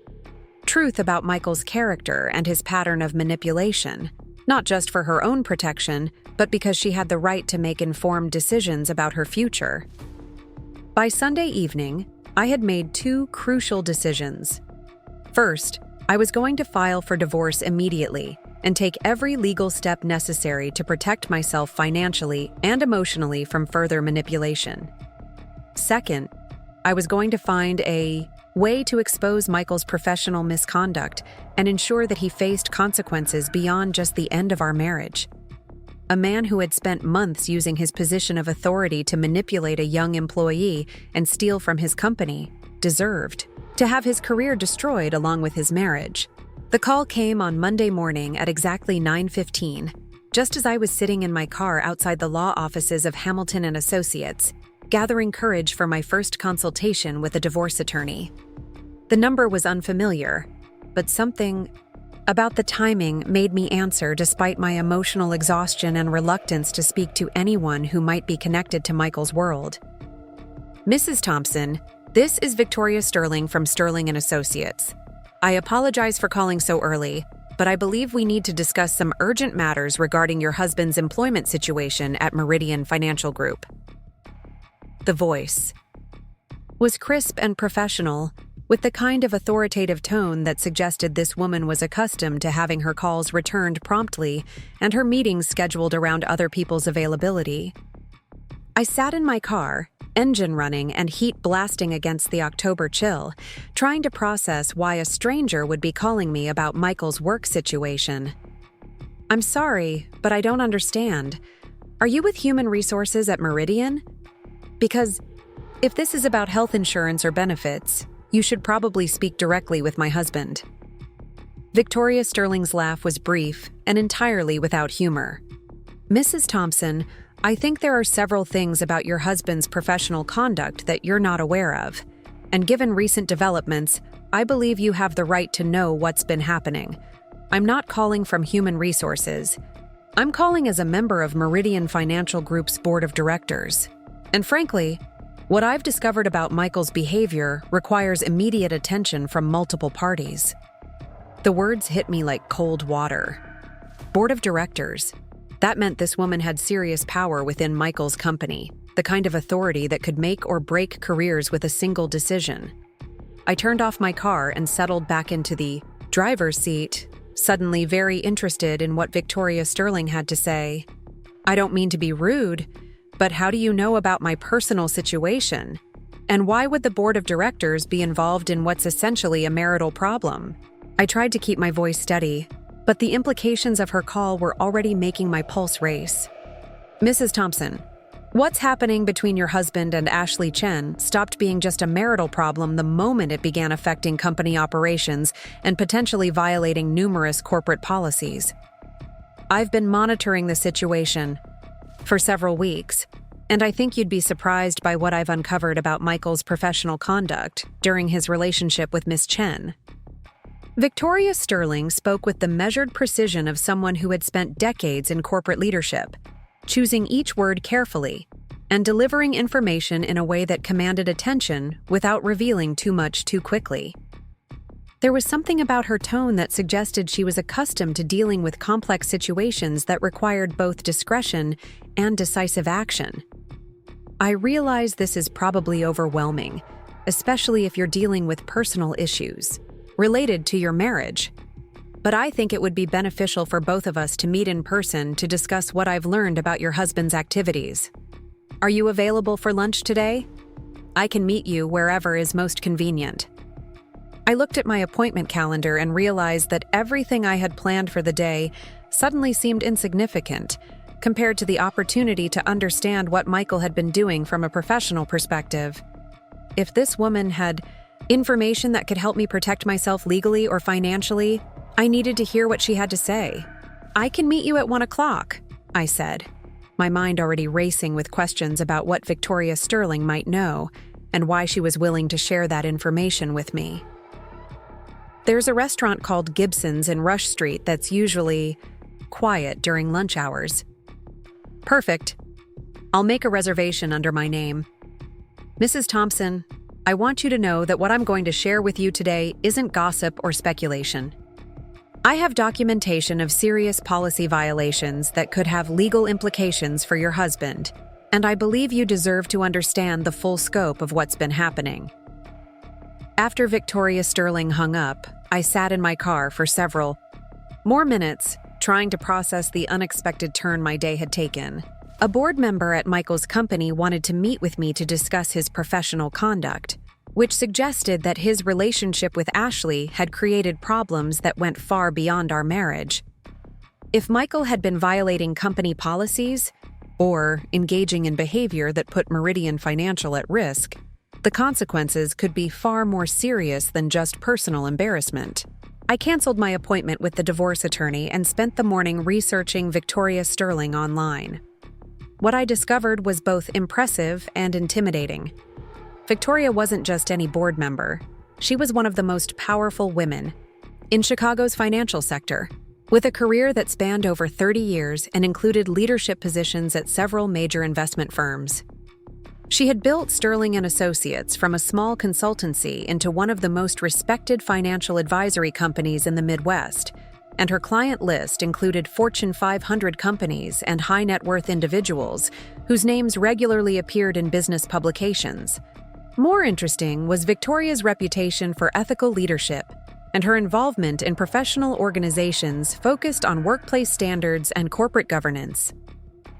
truth about Michael's character and his pattern of manipulation, not just for her own protection, but because she had the right to make informed decisions about her future. By Sunday evening, I had made two crucial decisions. First, I was going to file for divorce immediately and take every legal step necessary to protect myself financially and emotionally from further manipulation. Second, I was going to find a way to expose Michael's professional misconduct and ensure that he faced consequences beyond just the end of our marriage. A man who had spent months using his position of authority to manipulate a young employee and steal from his company deserved to have his career destroyed along with his marriage. The call came on Monday morning at exactly 9:15, just as I was sitting in my car outside the law offices of Hamilton and Associates, gathering courage for my first consultation with a divorce attorney. The number was unfamiliar, but something about the timing made me answer despite my emotional exhaustion and reluctance to speak to anyone who might be connected to Michael's world. "Mrs. Thompson, this is Victoria Sterling from Sterling and Associates. I apologize for calling so early, but I believe we need to discuss some urgent matters regarding your husband's employment situation at Meridian Financial Group." The voice was crisp and professional, with the kind of authoritative tone that suggested this woman was accustomed to having her calls returned promptly and her meetings scheduled around other people's availability. I sat in my car, engine running and heat blasting against the October chill, trying to process why a stranger would be calling me about Michael's work situation. "I'm sorry, but I don't understand. Are you with Human Resources at Meridian? Because if this is about health insurance or benefits, you should probably speak directly with my husband." Victoria Sterling's laugh was brief and entirely without humor. "Mrs. Thompson, I think there are several things about your husband's professional conduct that you're not aware of. And given recent developments, I believe you have the right to know what's been happening. I'm not calling from Human Resources. I'm calling as a member of Meridian Financial Group's board of directors. And frankly, what I've discovered about Michael's behavior requires immediate attention from multiple parties." The words hit me like cold water. Board of directors. That meant this woman had serious power within Michael's company, the kind of authority that could make or break careers with a single decision. I turned off my car and settled back into the driver's seat, suddenly very interested in what Victoria Sterling had to say. "I don't mean to be rude, but how do you know about my personal situation? And why would the board of directors be involved in what's essentially a marital problem?" I tried to keep my voice steady, but the implications of her call were already making my pulse race. "Mrs. Thompson, what's happening between your husband and Ashley Chen stopped being just a marital problem the moment it began affecting company operations and potentially violating numerous corporate policies. I've been monitoring the situation for several weeks, and I think you'd be surprised by what I've uncovered about Michael's professional conduct during his relationship with Miss Chen." Victoria Sterling spoke with the measured precision of someone who had spent decades in corporate leadership, choosing each word carefully and delivering information in a way that commanded attention without revealing too much too quickly. There was something about her tone that suggested she was accustomed to dealing with complex situations that required both discretion and decisive action. I realize this is probably overwhelming, especially if you're dealing with personal issues related to your marriage. But I think it would be beneficial for both of us to meet in person to discuss what I've learned about your husband's activities. Are you available for lunch today? I can meet you wherever is most convenient. I looked at my appointment calendar and realized that everything I had planned for the day suddenly seemed insignificant compared to the opportunity to understand what Michael had been doing from a professional perspective. If this woman had information that could help me protect myself legally or financially, I needed to hear what she had to say. "I can meet you at 1 o'clock, I said, my mind already racing with questions about what Victoria Sterling might know and why she was willing to share that information with me. There's a restaurant called Gibson's in Rush Street that's usually quiet during lunch hours. Perfect. I'll make a reservation under my name. Mrs. Thompson, I want you to know that what I'm going to share with you today isn't gossip or speculation. I have documentation of serious policy violations that could have legal implications for your husband, and I believe you deserve to understand the full scope of what's been happening." After Victoria Sterling hung up, I sat in my car for several more minutes, trying to process the unexpected turn my day had taken. A board member at Michael's company wanted to meet with me to discuss his professional conduct, which suggested that his relationship with Ashley had created problems that went far beyond our marriage. If Michael had been violating company policies or engaging in behavior that put Meridian Financial at risk, the consequences could be far more serious than just personal embarrassment. I canceled my appointment with the divorce attorney and spent the morning researching Victoria Sterling online. What I discovered was both impressive and intimidating. Victoria wasn't just any board member. She was one of the most powerful women in Chicago's financial sector, with a career that spanned over 30 years and included leadership positions at several major investment firms. She had built Sterling and Associates from a small consultancy into one of the most respected financial advisory companies in the Midwest, and her client list included Fortune 500 companies and high-net-worth individuals whose names regularly appeared in business publications. More interesting was Victoria's reputation for ethical leadership and her involvement in professional organizations focused on workplace standards and corporate governance.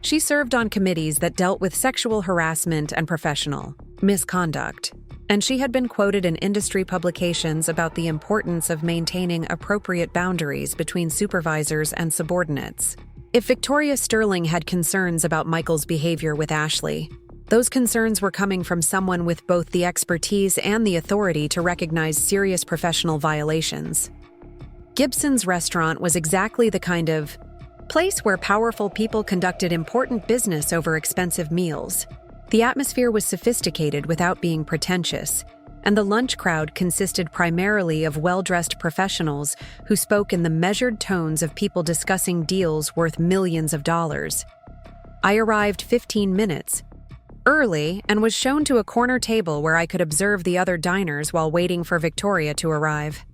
She served on committees that dealt with sexual harassment and professional misconduct, and she had been quoted in industry publications about the importance of maintaining appropriate boundaries between supervisors and subordinates. If Victoria Sterling had concerns about Michael's behavior with Ashley, those concerns were coming from someone with both the expertise and the authority to recognize serious professional violations. Gibson's restaurant was exactly the kind of place where powerful people conducted important business over expensive meals. The atmosphere was sophisticated without being pretentious, and the lunch crowd consisted primarily of well-dressed professionals who spoke in the measured tones of people discussing deals worth millions of dollars. I arrived 15 minutes early and was shown to a corner table where I could observe the other diners while waiting for Victoria to arrive.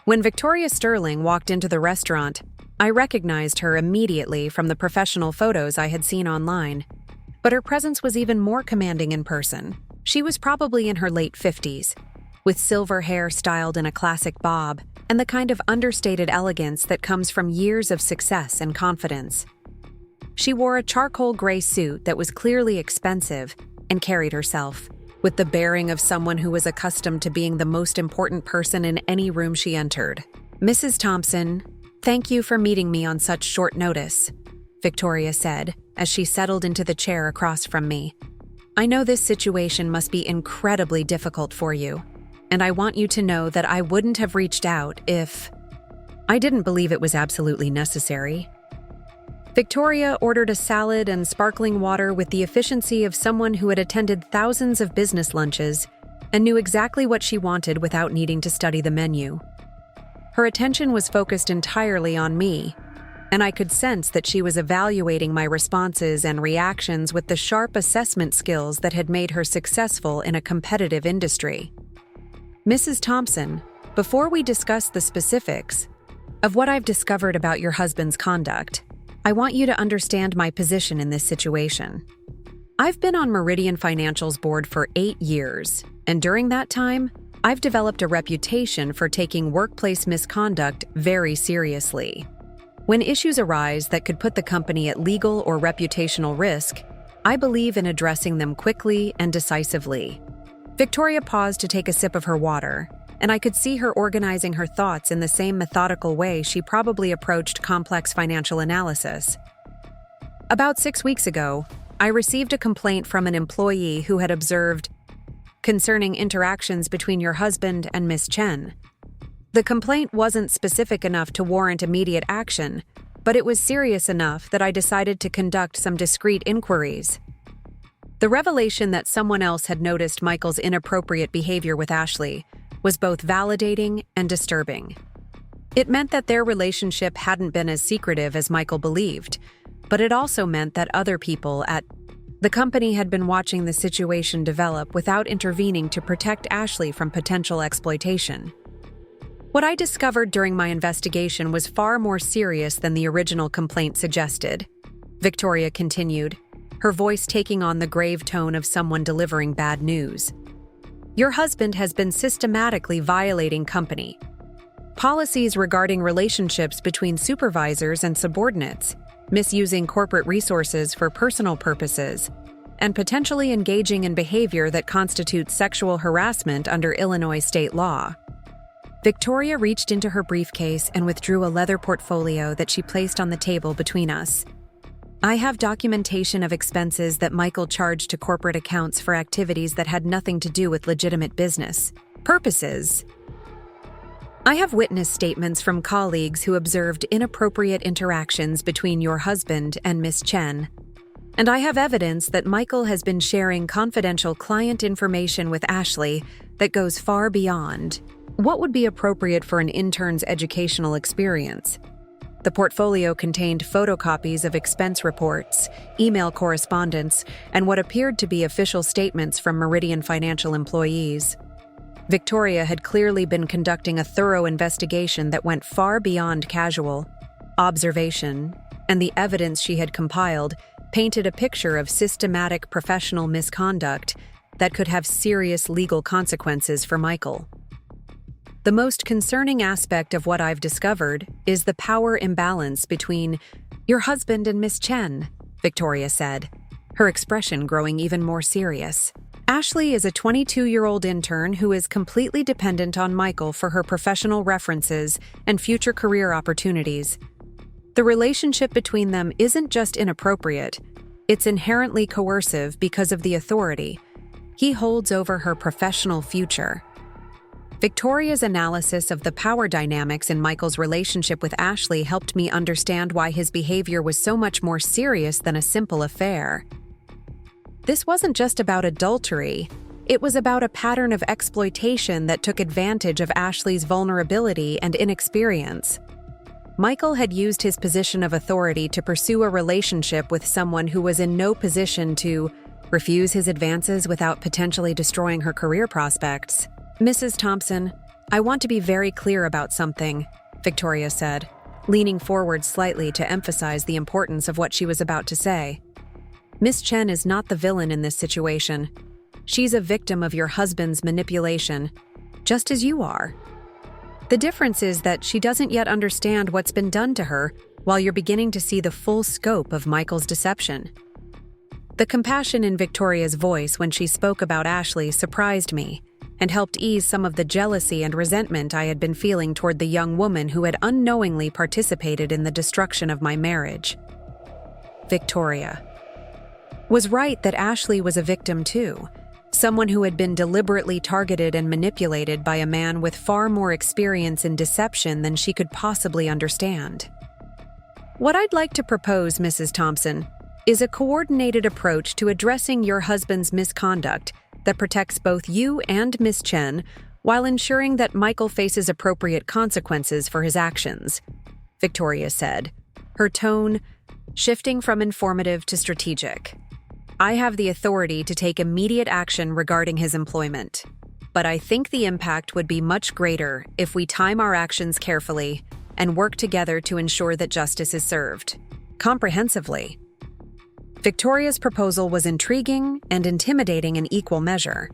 When Victoria Sterling walked into the restaurant, I recognized her immediately from the professional photos I had seen online. But her presence was even more commanding in person. She was probably in her late 50s, with silver hair styled in a classic bob, and the kind of understated elegance that comes from years of success and confidence. She wore a charcoal gray suit that was clearly expensive and carried herself with the bearing of someone who was accustomed to being the most important person in any room she entered. "Mrs. Thompson, thank you for meeting me on such short notice," Victoria said as she settled into the chair across from me. "I know this situation must be incredibly difficult for you, and I want you to know that I wouldn't have reached out if I didn't believe it was absolutely necessary." Victoria ordered a salad and sparkling water with the efficiency of someone who had attended thousands of business lunches and knew exactly what she wanted without needing to study the menu. Her attention was focused entirely on me, and I could sense that she was evaluating my responses and reactions with the sharp assessment skills that had made her successful in a competitive industry. "Mrs. Thompson, before we discuss the specifics of what I've discovered about your husband's conduct, I want you to understand my position in this situation. I've been on Meridian Financial's board for 8 years, and during that time, I've developed a reputation for taking workplace misconduct very seriously. When issues arise that could put the company at legal or reputational risk, I believe in addressing them quickly and decisively." Victoria paused to take a sip of her water, and I could see her organizing her thoughts in the same methodical way she probably approached complex financial analysis. "About 6 weeks ago, I received a complaint from an employee who had observed concerning interactions between your husband and Miss Chen. The complaint wasn't specific enough to warrant immediate action, but it was serious enough that I decided to conduct some discreet inquiries. The revelation that someone else had noticed Michael's inappropriate behavior with Ashley was both validating and disturbing. It meant that their relationship hadn't been as secretive as Michael believed, but it also meant that other people at the company had been watching the situation develop without intervening to protect Ashley from potential exploitation. What I discovered during my investigation was far more serious than the original complaint suggested," Victoria continued, her voice taking on the grave tone of someone delivering bad news. "Your husband has been systematically violating company policies regarding relationships between supervisors and subordinates, misusing corporate resources for personal purposes, and potentially engaging in behavior that constitutes sexual harassment under Illinois state law." Victoria reached into her briefcase and withdrew a leather portfolio that she placed on the table between us. "I have documentation of expenses that Michael charged to corporate accounts for activities that had nothing to do with legitimate business purposes. I have witness statements from colleagues who observed inappropriate interactions between your husband and Miss Chen. And I have evidence that Michael has been sharing confidential client information with Ashley that goes far beyond what would be appropriate for an intern's educational experience. The portfolio contained photocopies of expense reports, email correspondence, and what appeared to be official statements from Meridian Financial employees. Victoria had clearly been conducting a thorough investigation that went far beyond casual observation, and the evidence she had compiled painted a picture of systematic professional misconduct that could have serious legal consequences for Michael. The most concerning aspect of what I've discovered is the power imbalance between your husband and Miss Chen, Victoria said, her expression growing even more serious. Ashley is a 22-year-old intern who is completely dependent on Michael for her professional references and future career opportunities. The relationship between them isn't just inappropriate, it's inherently coercive because of the authority he holds over her professional future. Victoria's analysis of the power dynamics in Michael's relationship with Ashley helped me understand why his behavior was so much more serious than a simple affair. This wasn't just about adultery, it was about a pattern of exploitation that took advantage of Ashley's vulnerability and inexperience. Michael had used his position of authority to pursue a relationship with someone who was in no position to refuse his advances without potentially destroying her career prospects. Mrs. Thompson, I want to be very clear about something, Victoria said, leaning forward slightly to emphasize the importance of what she was about to say. Miss Chen is not the villain in this situation. She's a victim of your husband's manipulation, just as you are. The difference is that she doesn't yet understand what's been done to her, while you're beginning to see the full scope of Michael's deception. The compassion in Victoria's voice when she spoke about Ashley surprised me, and helped ease some of the jealousy and resentment I had been feeling toward the young woman who had unknowingly participated in the destruction of my marriage. Victoria was right that Ashley was a victim too, someone who had been deliberately targeted and manipulated by a man with far more experience in deception than she could possibly understand. What I'd like to propose, Mrs. Thompson, is a coordinated approach to addressing your husband's misconduct that protects both you and Miss Chen while ensuring that Michael faces appropriate consequences for his actions, Victoria said, her tone shifting from informative to strategic. I have the authority to take immediate action regarding his employment, but I think the impact would be much greater if we time our actions carefully and work together to ensure that justice is served comprehensively. Victoria's proposal was intriguing and intimidating in equal measure.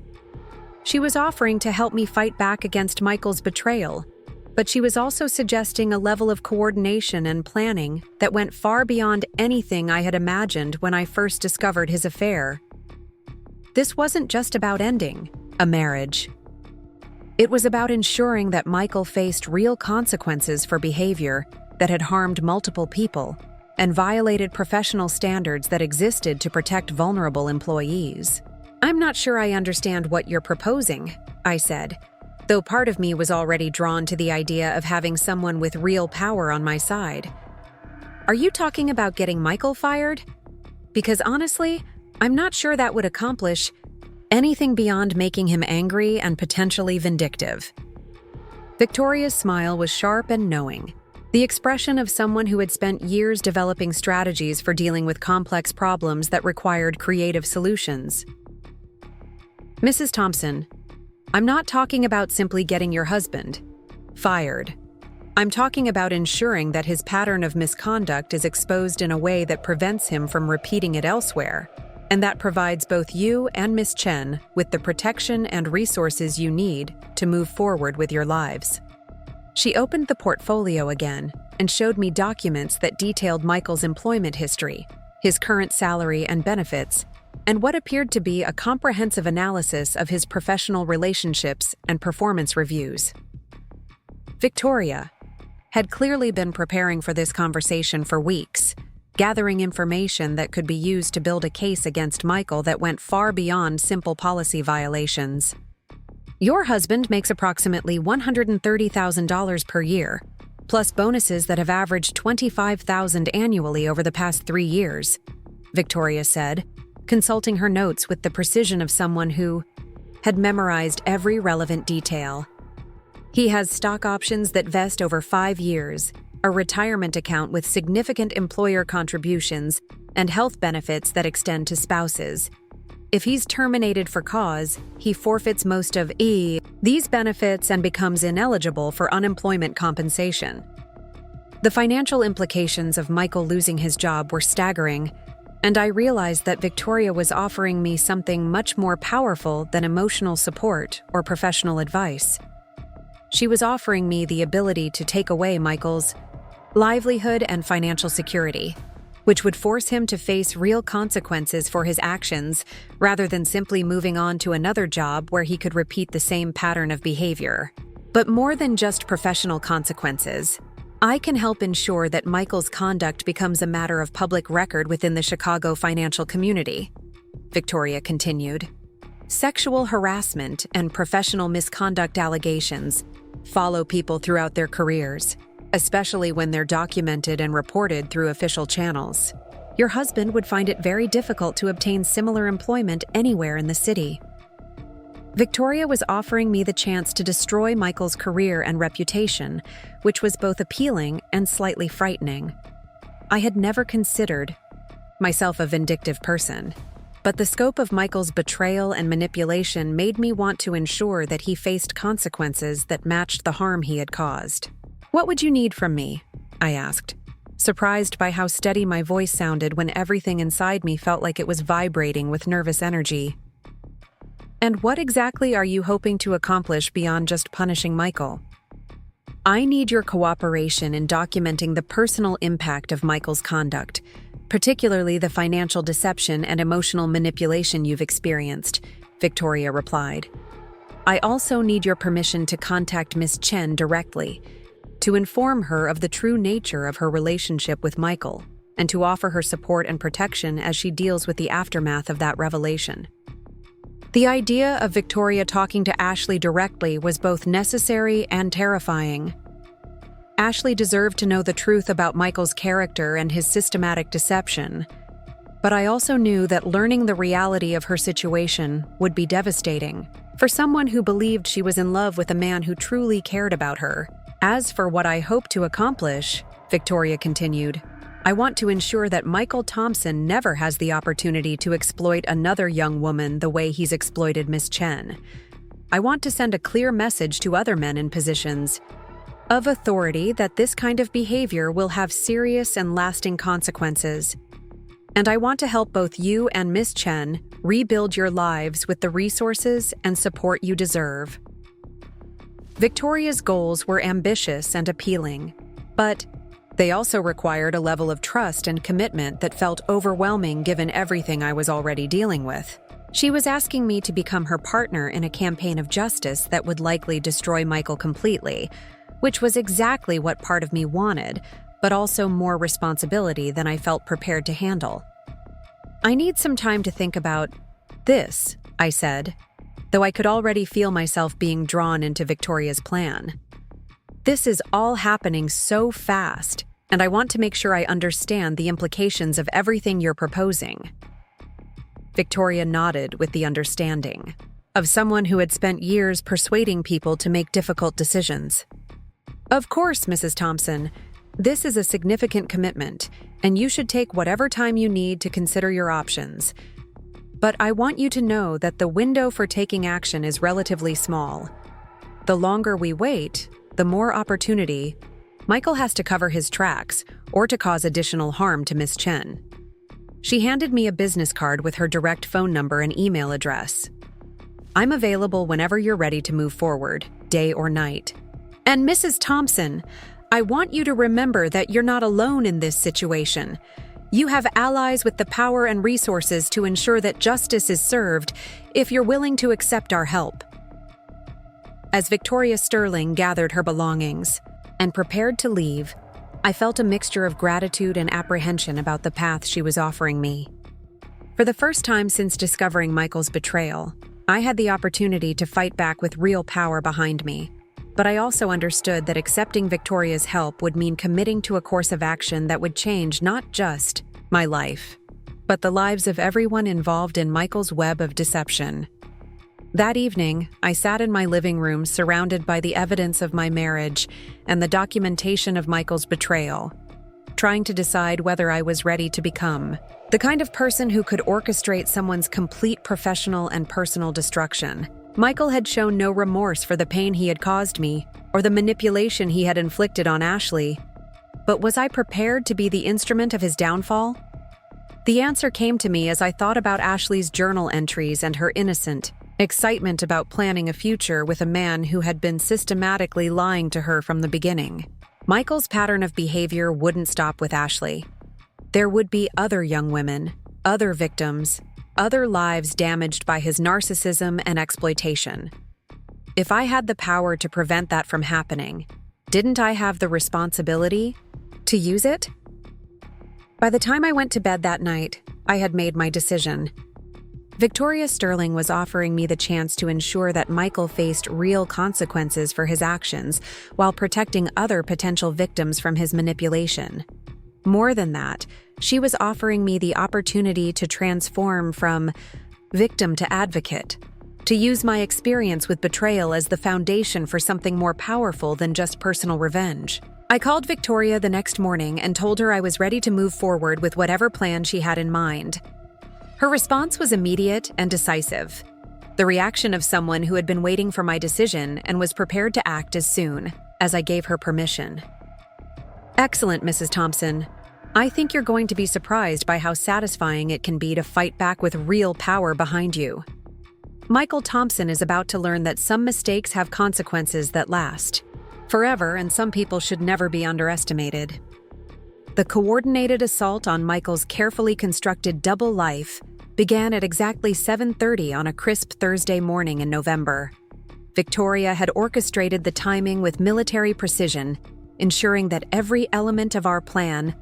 She was offering to help me fight back against Michael's betrayal, but she was also suggesting a level of coordination and planning that went far beyond anything I had imagined when I first discovered his affair. This wasn't just about ending a marriage. It was about ensuring that Michael faced real consequences for behavior that had harmed multiple people and violated professional standards that existed to protect vulnerable employees. I'm not sure I understand what you're proposing, I said, though part of me was already drawn to the idea of having someone with real power on my side. Are you talking about getting Michael fired? Because honestly, I'm not sure that would accomplish anything beyond making him angry and potentially vindictive. Victoria's smile was sharp and knowing, the expression of someone who had spent years developing strategies for dealing with complex problems that required creative solutions. Mrs. Thompson, I'm not talking about simply getting your husband fired. I'm talking about ensuring that his pattern of misconduct is exposed in a way that prevents him from repeating it elsewhere, and that provides both you and Miss Chen with the protection and resources you need to move forward with your lives. She opened the portfolio again and showed me documents that detailed Michael's employment history, his current salary and benefits, and what appeared to be a comprehensive analysis of his professional relationships and performance reviews. Victoria had clearly been preparing for this conversation for weeks, gathering information that could be used to build a case against Michael that went far beyond simple policy violations. Your husband makes approximately $130,000 per year, plus bonuses that have averaged $25,000 annually over the past 3 years, Victoria said, consulting her notes with the precision of someone who had memorized every relevant detail. He has stock options that vest over 5 years, a retirement account with significant employer contributions, and health benefits that extend to spouses. If he's terminated for cause, he forfeits most of these benefits and becomes ineligible for unemployment compensation. The financial implications of Michael losing his job were staggering, and I realized that Victoria was offering me something much more powerful than emotional support or professional advice. She was offering me the ability to take away Michael's livelihood and financial security, which would force him to face real consequences for his actions rather than simply moving on to another job where he could repeat the same pattern of behavior. But more than just professional consequences, I can help ensure that Michael's conduct becomes a matter of public record within the Chicago financial community, Victoria continued. Sexual harassment and professional misconduct allegations follow people throughout their careers, especially when they're documented and reported through official channels. Your husband would find it very difficult to obtain similar employment anywhere in the city. Victoria was offering me the chance to destroy Michael's career and reputation, which was both appealing and slightly frightening. I had never considered myself a vindictive person, but the scope of Michael's betrayal and manipulation made me want to ensure that he faced consequences that matched the harm he had caused. "What would you need from me?" I asked, surprised by how steady my voice sounded when everything inside me felt like it was vibrating with nervous energy. "And what exactly are you hoping to accomplish beyond just punishing Michael?" "I need your cooperation in documenting the personal impact of Michael's conduct, particularly the financial deception and emotional manipulation you've experienced," Victoria replied. "I also need your permission to contact Miss Chen directly, to inform her of the true nature of her relationship with Michael, and to offer her support and protection as she deals with the aftermath of that revelation." The idea of Victoria talking to Ashley directly was both necessary and terrifying. Ashley deserved to know the truth about Michael's character and his systematic deception, but I also knew that learning the reality of her situation would be devastating for someone who believed she was in love with a man who truly cared about her. "As for what I hope to accomplish," Victoria continued, "I want to ensure that Michael Thompson never has the opportunity to exploit another young woman the way he's exploited Miss Chen. I want to send a clear message to other men in positions of authority that this kind of behavior will have serious and lasting consequences. And I want to help both you and Miss Chen rebuild your lives with the resources and support you deserve." Victoria's goals were ambitious and appealing, but they also required a level of trust and commitment that felt overwhelming given everything I was already dealing with. She was asking me to become her partner in a campaign of justice that would likely destroy Michael completely, which was exactly what part of me wanted, but also more responsibility than I felt prepared to handle. "I need some time to think about this," I said, though I could already feel myself being drawn into Victoria's plan. "This is all happening so fast, and I want to make sure I understand the implications of everything you're proposing." Victoria nodded with the understanding of someone who had spent years persuading people to make difficult decisions. "Of course, Mrs. Thompson. This is a significant commitment, and you should take whatever time you need to consider your options. But I want you to know that the window for taking action is relatively small. The longer we wait, the more opportunity Michael has to cover his tracks or to cause additional harm to Miss Chen." She handed me a business card with her direct phone number and email address. "I'm available whenever you're ready to move forward, day or night. And Mrs. Thompson, I want you to remember that you're not alone in this situation. You have allies with the power and resources to ensure that justice is served if you're willing to accept our help." As Victoria Sterling gathered her belongings and prepared to leave, I felt a mixture of gratitude and apprehension about the path she was offering me. For the first time since discovering Michael's betrayal, I had the opportunity to fight back with real power behind me. But I also understood that accepting Victoria's help would mean committing to a course of action that would change not just my life, but the lives of everyone involved in Michael's web of deception. That evening, I sat in my living room surrounded by the evidence of my marriage and the documentation of Michael's betrayal, trying to decide whether I was ready to become the kind of person who could orchestrate someone's complete professional and personal destruction. Michael had shown no remorse for the pain he had caused me or the manipulation he had inflicted on Ashley. But was I prepared to be the instrument of his downfall? The answer came to me as I thought about Ashley's journal entries and her innocent excitement about planning a future with a man who had been systematically lying to her from the beginning. Michael's pattern of behavior wouldn't stop with Ashley. There would be other young women, other victims, other lives damaged by his narcissism and exploitation. If I had the power to prevent that from happening, didn't I have the responsibility to use it? By the time I went to bed that night, I had made my decision. Victoria Sterling was offering me the chance to ensure that Michael faced real consequences for his actions while protecting other potential victims from his manipulation. More than that, she was offering me the opportunity to transform from victim to advocate, to use my experience with betrayal as the foundation for something more powerful than just personal revenge. I called Victoria the next morning and told her I was ready to move forward with whatever plan she had in mind. Her response was immediate and decisive, the reaction of someone who had been waiting for my decision and was prepared to act as soon as I gave her permission. "Excellent, Mrs. Thompson. I think you're going to be surprised by how satisfying it can be to fight back with real power behind you. Michael Thompson is about to learn that some mistakes have consequences that last forever, and some people should never be underestimated." The coordinated assault on Michael's carefully constructed double life began at exactly 7:30 on a crisp Thursday morning in November. Victoria had orchestrated the timing with military precision, ensuring that every element of our plan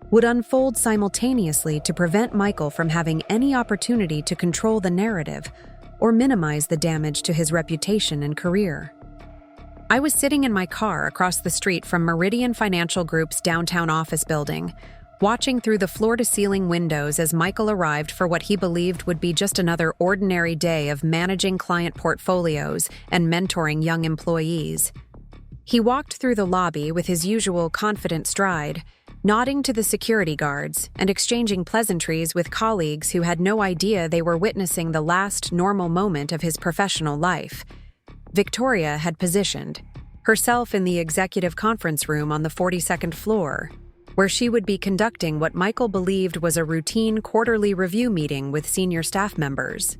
would unfold simultaneously to prevent Michael from having any opportunity to control the narrative or minimize the damage to his reputation and career. I was sitting in my car across the street from Meridian Financial Group's downtown office building, watching through the floor-to-ceiling windows as Michael arrived for what he believed would be just another ordinary day of managing client portfolios and mentoring young employees. He walked through the lobby with his usual confident stride, nodding to the security guards and exchanging pleasantries with colleagues who had no idea they were witnessing the last normal moment of his professional life. Victoria had positioned herself in the executive conference room on the 42nd floor, where she would be conducting what Michael believed was a routine quarterly review meeting with senior staff members.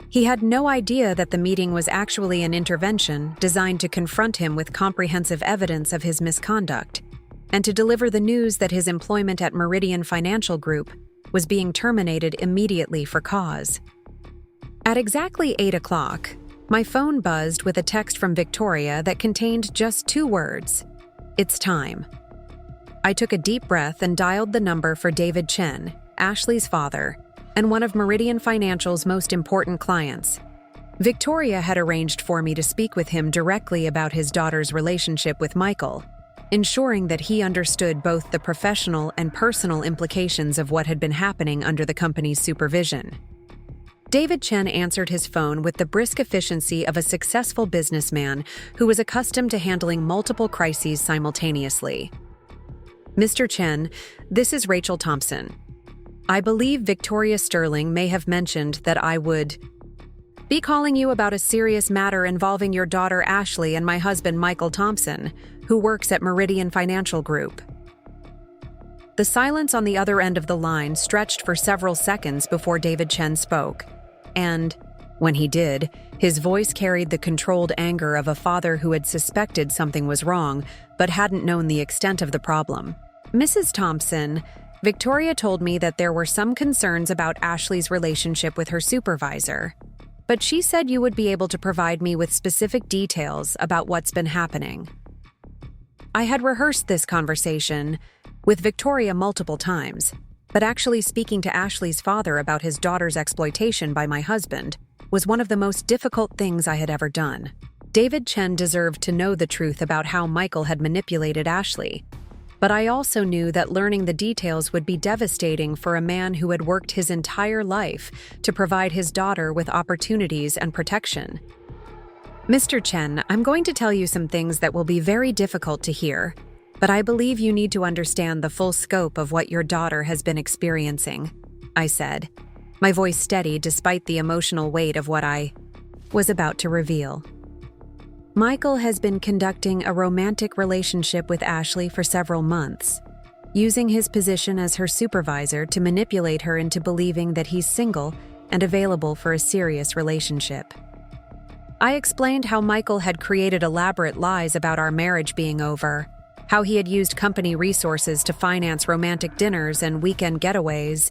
He had no idea that the meeting was actually an intervention designed to confront him with comprehensive evidence of his misconduct and to deliver the news that his employment at Meridian Financial Group was being terminated immediately for cause. At exactly 8 o'clock, my phone buzzed with a text from Victoria that contained just 2 words: "It's time." I took a deep breath and dialed the number for David Chen, Ashley's father, and one of Meridian Financial's most important clients. Victoria had arranged for me to speak with him directly about his daughter's relationship with Michael, ensuring that he understood both the professional and personal implications of what had been happening under the company's supervision. David Chen answered his phone with the brisk efficiency of a successful businessman who was accustomed to handling multiple crises simultaneously. "Mr. Chen, this is Rachel Thompson. I believe Victoria Sterling may have mentioned that I would be calling you about a serious matter involving your daughter Ashley and my husband Michael Thompson, who works at Meridian Financial Group." The silence on the other end of the line stretched for several seconds before David Chen spoke, and, when he did, his voice carried the controlled anger of a father who had suspected something was wrong but hadn't known the extent of the problem. "Mrs. Thompson, Victoria told me that there were some concerns about Ashley's relationship with her supervisor, but she said you would be able to provide me with specific details about what's been happening." I had rehearsed this conversation with Victoria multiple times, but actually speaking to Ashley's father about his daughter's exploitation by my husband was one of the most difficult things I had ever done. David Chen deserved to know the truth about how Michael had manipulated Ashley, but I also knew that learning the details would be devastating for a man who had worked his entire life to provide his daughter with opportunities and protection. "Mr. Chen, I'm going to tell you some things that will be very difficult to hear, but I believe you need to understand the full scope of what your daughter has been experiencing," I said, my voice steady despite the emotional weight of what I was about to reveal. "Michael has been conducting a romantic relationship with Ashley for several months. using his position as her supervisor to manipulate her into believing that he's single and available for a serious relationship. I explained how Michael had created elaborate lies about our marriage being over, how he had used company resources to finance romantic dinners and weekend getaways,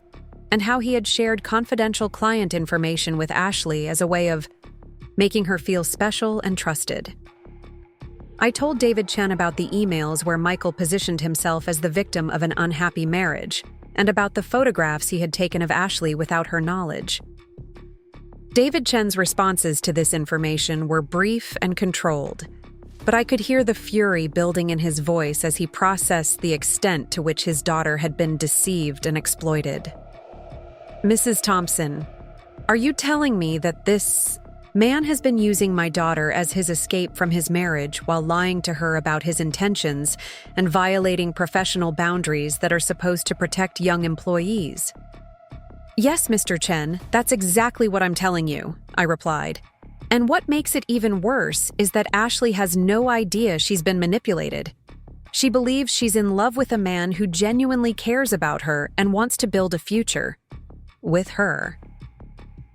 and how he had shared confidential client information with Ashley as a way of making her feel special and trusted. I told David Chen about the emails where Michael positioned himself as the victim of an unhappy marriage, and about the photographs he had taken of Ashley without her knowledge. David Chen's responses to this information were brief and controlled, but I could hear the fury building in his voice as he processed the extent to which his daughter had been deceived and exploited. "Mrs. Thompson, are you telling me that this man has been using my daughter as his escape from his marriage while lying to her about his intentions and violating professional boundaries that are supposed to protect young employees?" "Yes, Mr. Chen, that's exactly what I'm telling you," I replied. "And what makes it even worse is that Ashley has no idea she's been manipulated. She believes she's in love with a man who genuinely cares about her and wants to build a future with her.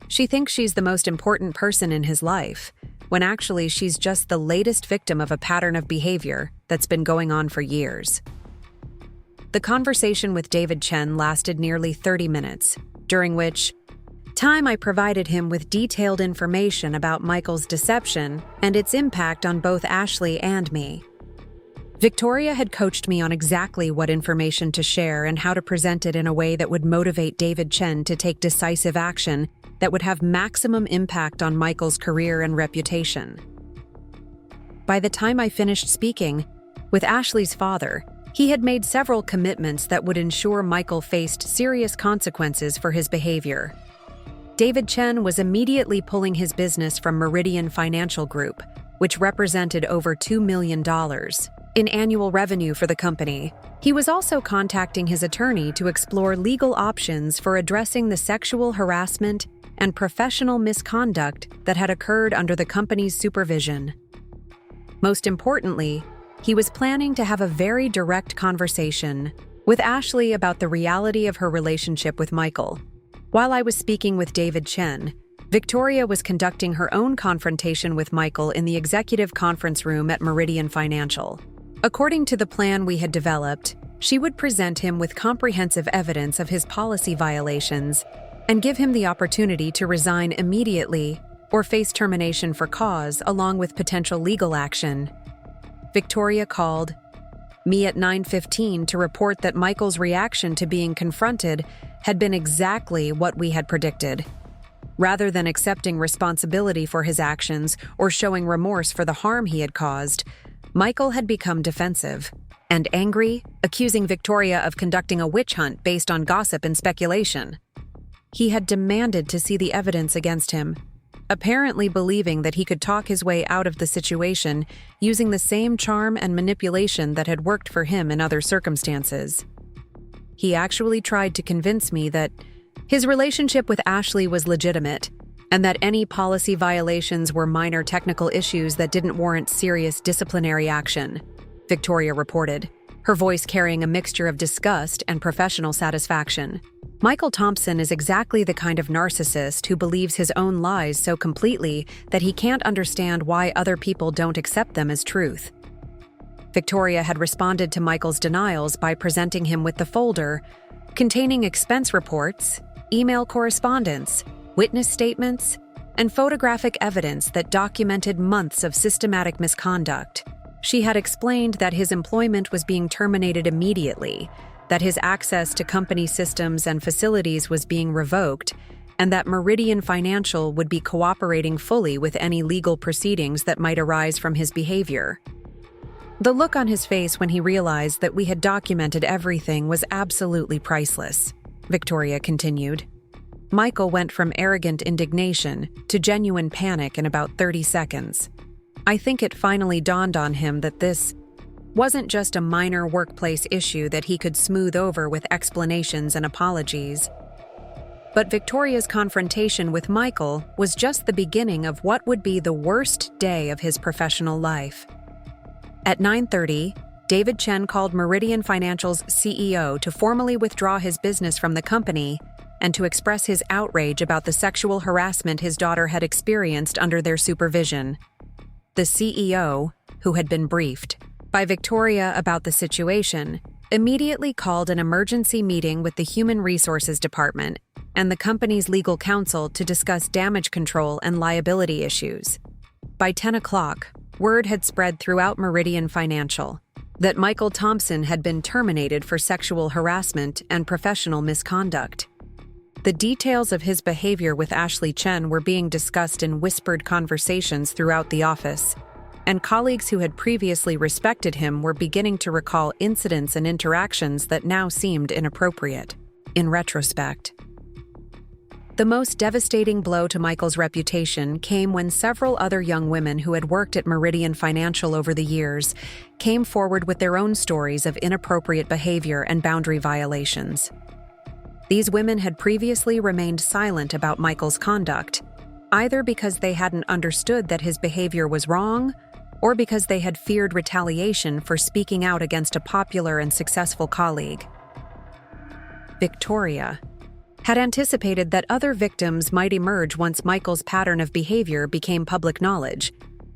She thinks she's the most important person in his life, when actually she's just the latest victim of a pattern of behavior that's been going on for years." The conversation with David Chen lasted nearly 30 minutes, during which time I provided him with detailed information about Michael's deception and its impact on both Ashley and me. Victoria had coached me on exactly what information to share and how to present it in a way that would motivate David Chen to take decisive action that would have maximum impact on Michael's career and reputation. By the time I finished speaking with Ashley's father, he had made several commitments that would ensure Michael faced serious consequences for his behavior. David Chen was immediately pulling his business from Meridian Financial Group, which represented over $2 million in annual revenue for the company. He was also contacting his attorney to explore legal options for addressing the sexual harassment and professional misconduct that had occurred under the company's supervision. Most importantly, he was planning to have a very direct conversation with Ashley about the reality of her relationship with Michael. While I was speaking with David Chen, Victoria was conducting her own confrontation with Michael in the executive conference room at Meridian Financial. According to the plan we had developed, she would present him with comprehensive evidence of his policy violations and give him the opportunity to resign immediately or face termination for cause along with potential legal action. Victoria called me at 9:15 to report that Michael's reaction to being confronted had been exactly what we had predicted. Rather than accepting responsibility for his actions or showing remorse for the harm he had caused, Michael had become defensive and angry, accusing Victoria of conducting a witch hunt based on gossip and speculation. He had demanded to see the evidence against him, apparently believing that he could talk his way out of the situation using the same charm and manipulation that had worked for him in other circumstances. He actually tried to convince me that his relationship with Ashley was legitimate and that any policy violations were minor technical issues that didn't warrant serious disciplinary action, Victoria reported, her voice carrying a mixture of disgust and professional satisfaction. Michael Thompson is exactly the kind of narcissist who believes his own lies so completely that he can't understand why other people don't accept them as truth. Victoria had responded to Michael's denials by presenting him with the folder containing expense reports, email correspondence, witness statements, and photographic evidence that documented months of systematic misconduct. She had explained that his employment was being terminated immediately, that his access to company systems and facilities was being revoked, and that Meridian Financial would be cooperating fully with any legal proceedings that might arise from his behavior. The look on his face when he realized that we had documented everything was absolutely priceless, Victoria continued. Michael went from arrogant indignation to genuine panic in about 30 seconds. I think it finally dawned on him that this wasn't just a minor workplace issue that he could smooth over with explanations and apologies. But Victoria's confrontation with Michael was just the beginning of what would be the worst day of his professional life. At 9:30, David Chen called Meridian Financial's CEO to formally withdraw his business from the company and to express his outrage about the sexual harassment his daughter had experienced under their supervision. The CEO, who had been briefed by Victoria about the situation, immediately called an emergency meeting with the Human Resources Department and the company's legal counsel to discuss damage control and liability issues. By 10 o'clock, word had spread throughout Meridian Financial that Michael Thompson had been terminated for sexual harassment and professional misconduct. The details of his behavior with Ashley Chen were being discussed in whispered conversations throughout the office, and colleagues who had previously respected him were beginning to recall incidents and interactions that now seemed inappropriate. In retrospect, the most devastating blow to Michael's reputation came when several other young women who had worked at Meridian Financial over the years came forward with their own stories of inappropriate behavior and boundary violations. These women had previously remained silent about Michael's conduct, either because they hadn't understood that his behavior was wrong or because they had feared retaliation for speaking out against a popular and successful colleague. Victoria had anticipated that other victims might emerge once Michael's pattern of behavior became public knowledge,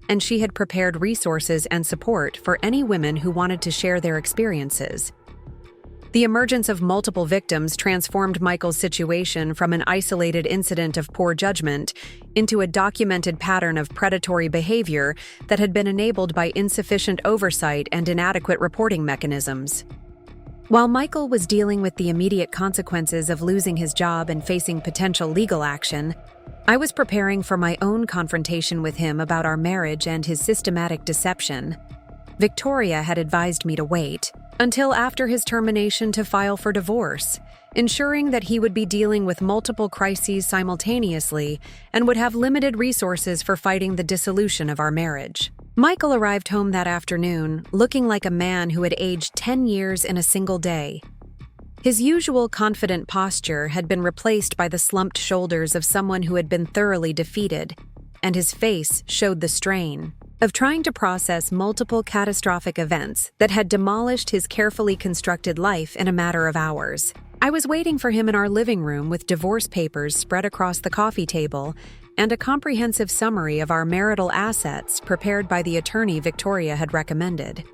and she had prepared resources and support for any women who wanted to share their experiences. The emergence of multiple victims transformed Michael's situation from an isolated incident of poor judgment into a documented pattern of predatory behavior that had been enabled by insufficient oversight and inadequate reporting mechanisms. While Michael was dealing with the immediate consequences of losing his job and facing potential legal action, I was preparing for my own confrontation with him about our marriage and his systematic deception. Victoria had advised me to wait until after his termination to file for divorce, ensuring that he would be dealing with multiple crises simultaneously and would have limited resources for fighting the dissolution of our marriage. Michael arrived home that afternoon, looking like a man who had aged 10 years in a single day. His usual confident posture had been replaced by the slumped shoulders of someone who had been thoroughly defeated, and his face showed the strain of trying to process multiple catastrophic events that had demolished his carefully constructed life in a matter of hours. I was waiting for him in our living room with divorce papers spread across the coffee table and a comprehensive summary of our marital assets prepared by the attorney Victoria had recommended.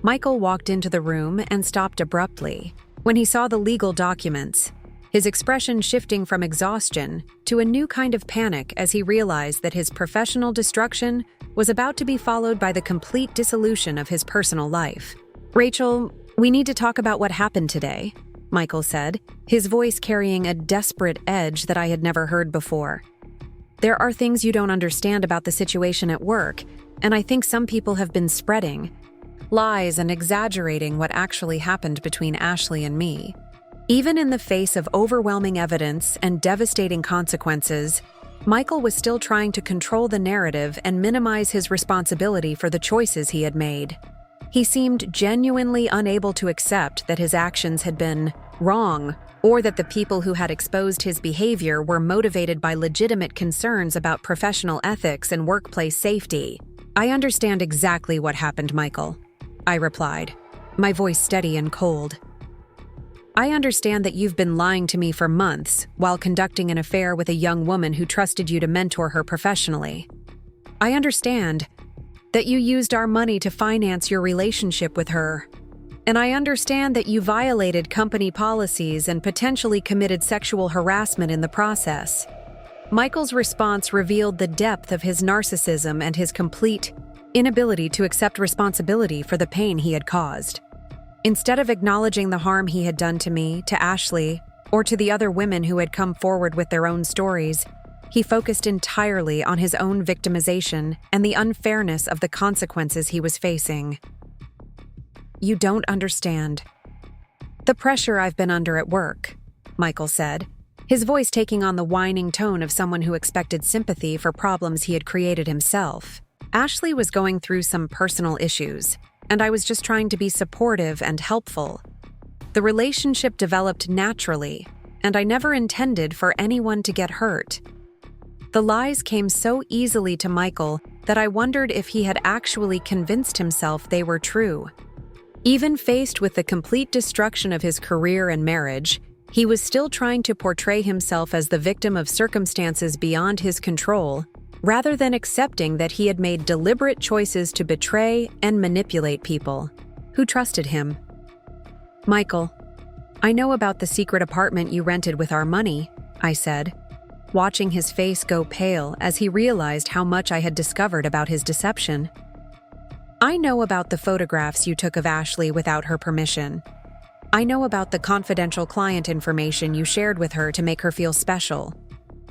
Michael walked into the room and stopped abruptly when he saw the legal documents, his expression shifting from exhaustion to a new kind of panic as he realized that his professional destruction was about to be followed by the complete dissolution of his personal life. "Rachel, we need to talk about what happened today," Michael said, his voice carrying a desperate edge that I had never heard before. "There are things you don't understand about the situation at work, and I think some people have been spreading lies and exaggerating what actually happened between Ashley and me." Even in the face of overwhelming evidence and devastating consequences, Michael was still trying to control the narrative and minimize his responsibility for the choices he had made. He seemed genuinely unable to accept that his actions had been wrong, or that the people who had exposed his behavior were motivated by legitimate concerns about professional ethics and workplace safety. "I understand exactly what happened, Michael," I replied, my voice steady and cold. "I understand that you've been lying to me for months while conducting an affair with a young woman who trusted you to mentor her professionally. I understand that you used our money to finance your relationship with her. And I understand that you violated company policies and potentially committed sexual harassment in the process." Michael's response revealed the depth of his narcissism and his complete inability to accept responsibility for the pain he had caused. Instead of acknowledging the harm he had done to me, to Ashley, or to the other women who had come forward with their own stories, he focused entirely on his own victimization and the unfairness of the consequences he was facing. "You don't understand the pressure I've been under at work," Michael said, his voice taking on the whining tone of someone who expected sympathy for problems he had created himself. "Ashley was going through some personal issues, and I was just trying to be supportive and helpful. The relationship developed naturally, and I never intended for anyone to get hurt." The lies came so easily to Michael that I wondered if he had actually convinced himself they were true. Even faced with the complete destruction of his career and marriage, he was still trying to portray himself as the victim of circumstances beyond his control, rather than accepting that he had made deliberate choices to betray and manipulate people who trusted him. "Michael, I know about the secret apartment you rented with our money," I said, watching his face go pale as he realized how much I had discovered about his deception. "I know about the photographs you took of Ashley without her permission. I know about the confidential client information you shared with her to make her feel special.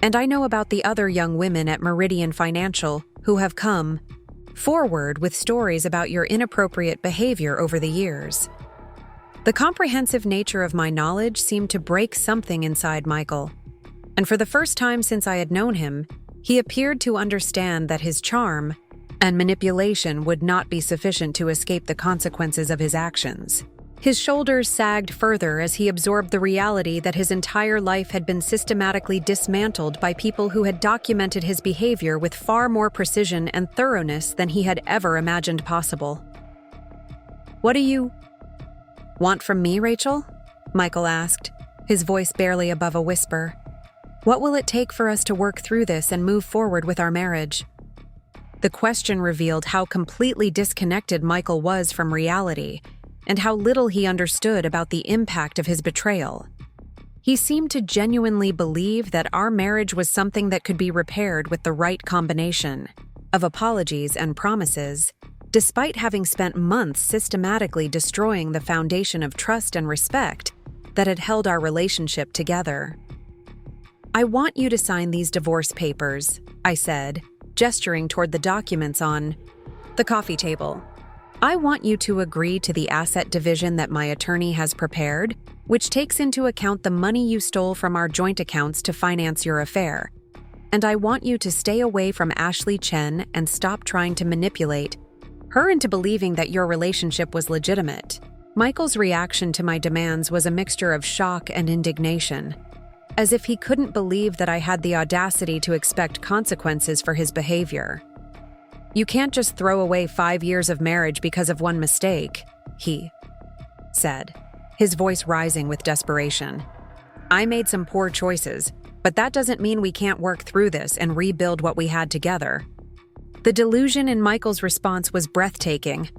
And I know about the other young women at Meridian Financial who have come forward with stories about your inappropriate behavior over the years." The comprehensive nature of my knowledge seemed to break something inside Michael. And for the first time since I had known him, he appeared to understand that his charm and manipulation would not be sufficient to escape the consequences of his actions. His shoulders sagged further as he absorbed the reality that his entire life had been systematically dismantled by people who had documented his behavior with far more precision and thoroughness than he had ever imagined possible. "What do you want from me, Rachel?" Michael asked, his voice barely above a whisper. "What will it take for us to work through this and move forward with our marriage?" The question revealed how completely disconnected Michael was from reality and how little he understood about the impact of his betrayal. He seemed to genuinely believe that our marriage was something that could be repaired with the right combination of apologies and promises, despite having spent months systematically destroying the foundation of trust and respect that had held our relationship together. "I want you to sign these divorce papers," I said, gesturing toward the documents on the coffee table. "I want you to agree to the asset division that my attorney has prepared, which takes into account the money you stole from our joint accounts to finance your affair. And I want you to stay away from Ashley Chen and stop trying to manipulate her into believing that your relationship was legitimate." Michael's reaction to my demands was a mixture of shock and indignation, as if he couldn't believe that I had the audacity to expect consequences for his behavior. "You can't just throw away 5 years of marriage because of one mistake," he said, his voice rising with desperation. "I made some poor choices, but that doesn't mean we can't work through this and rebuild what we had together." The delusion in Michael's response was breathtaking.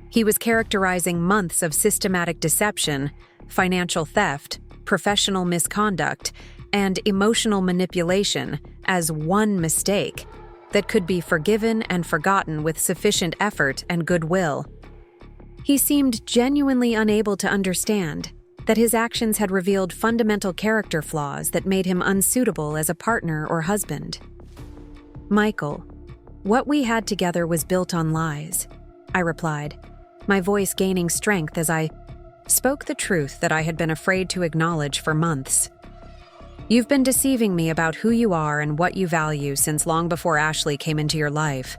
He was characterizing months of systematic deception, financial theft, professional misconduct, and emotional manipulation as one mistake that could be forgiven and forgotten with sufficient effort and goodwill. He seemed genuinely unable to understand that his actions had revealed fundamental character flaws that made him unsuitable as a partner or husband. "Michael, what we had together was built on lies," I replied, my voice gaining strength as I spoke the truth that I had been afraid to acknowledge for months. "You've been deceiving me about who you are and what you value since long before Ashley came into your life.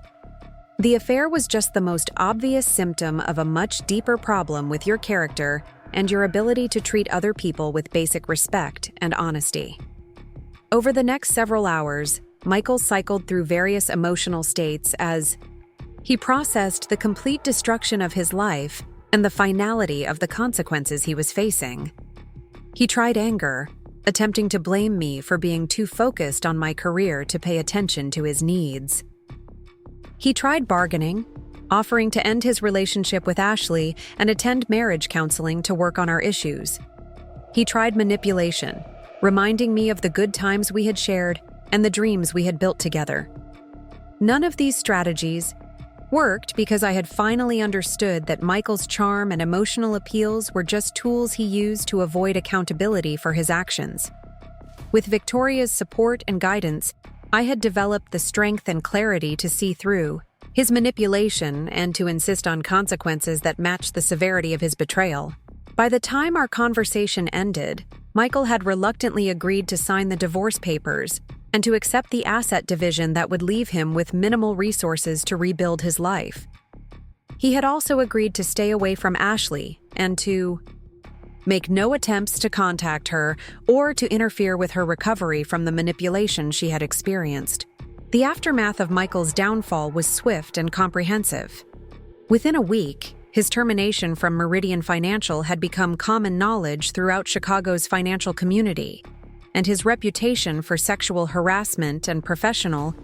The affair was just the most obvious symptom of a much deeper problem with your character and your ability to treat other people with basic respect and honesty." Over the next several hours, Michael cycled through various emotional states as he processed the complete destruction of his life and the finality of the consequences he was facing. He tried anger, attempting to blame me for being too focused on my career to pay attention to his needs. He tried bargaining, offering to end his relationship with Ashley and attend marriage counseling to work on our issues. He tried manipulation, reminding me of the good times we had shared and the dreams we had built together. None of these strategies worked because I had finally understood that Michael's charm and emotional appeals were just tools he used to avoid accountability for his actions. With Victoria's support and guidance, I had developed the strength and clarity to see through his manipulation and to insist on consequences that matched the severity of his betrayal. By the time our conversation ended, Michael had reluctantly agreed to sign the divorce papers and to accept the asset division that would leave him with minimal resources to rebuild his life. He had also agreed to stay away from Ashley and to make no attempts to contact her or to interfere with her recovery from the manipulation she had experienced. The aftermath of Michael's downfall was swift and comprehensive. Within a week, His termination from Meridian Financial had become common knowledge throughout Chicago's financial community, and his reputation for sexual harassment and professional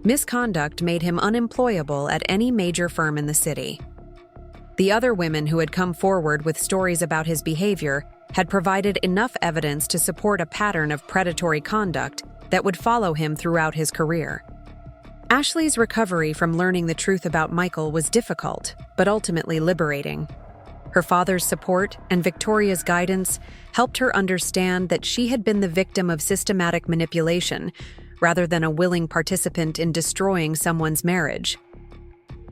misconduct made him unemployable at any major firm in the city. The other women who had come forward with stories about his behavior had provided enough evidence to support a pattern of predatory conduct that would follow him throughout his career. Ashley's recovery from learning the truth about Michael was difficult, but ultimately liberating. Her father's support and Victoria's guidance helped her understand that she had been the victim of systematic manipulation rather than a willing participant in destroying someone's marriage.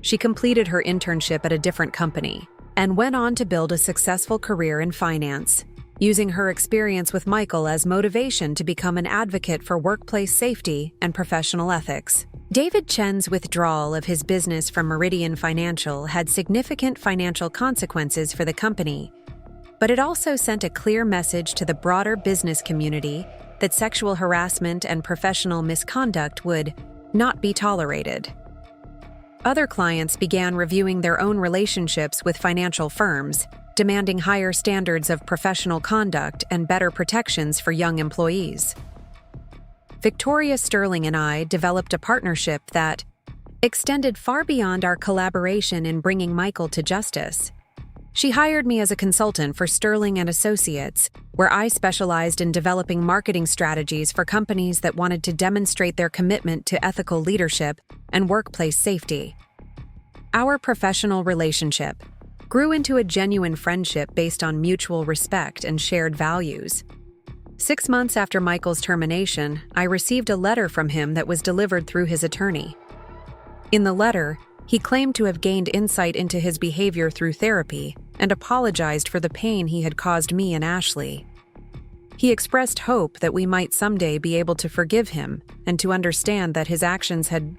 She completed her internship at a different company and went on to build a successful career in finance, using her experience with Michael as motivation to become an advocate for workplace safety and professional ethics. David Chen's withdrawal of his business from Meridian Financial had significant financial consequences for the company, but it also sent a clear message to the broader business community that sexual harassment and professional misconduct would not be tolerated. Other clients began reviewing their own relationships with financial firms, demanding higher standards of professional conduct and better protections for young employees. Victoria Sterling and I developed a partnership that extended far beyond our collaboration in bringing Michael to justice. She hired me as a consultant for Sterling and Associates, where I specialized in developing marketing strategies for companies that wanted to demonstrate their commitment to ethical leadership and workplace safety. Our professional relationship grew into a genuine friendship based on mutual respect and shared values. 6 months after Michael's termination, I received a letter from him that was delivered through his attorney. In the letter, he claimed to have gained insight into his behavior through therapy and apologized for the pain he had caused me and Ashley. He expressed hope that we might someday be able to forgive him and to understand that his actions had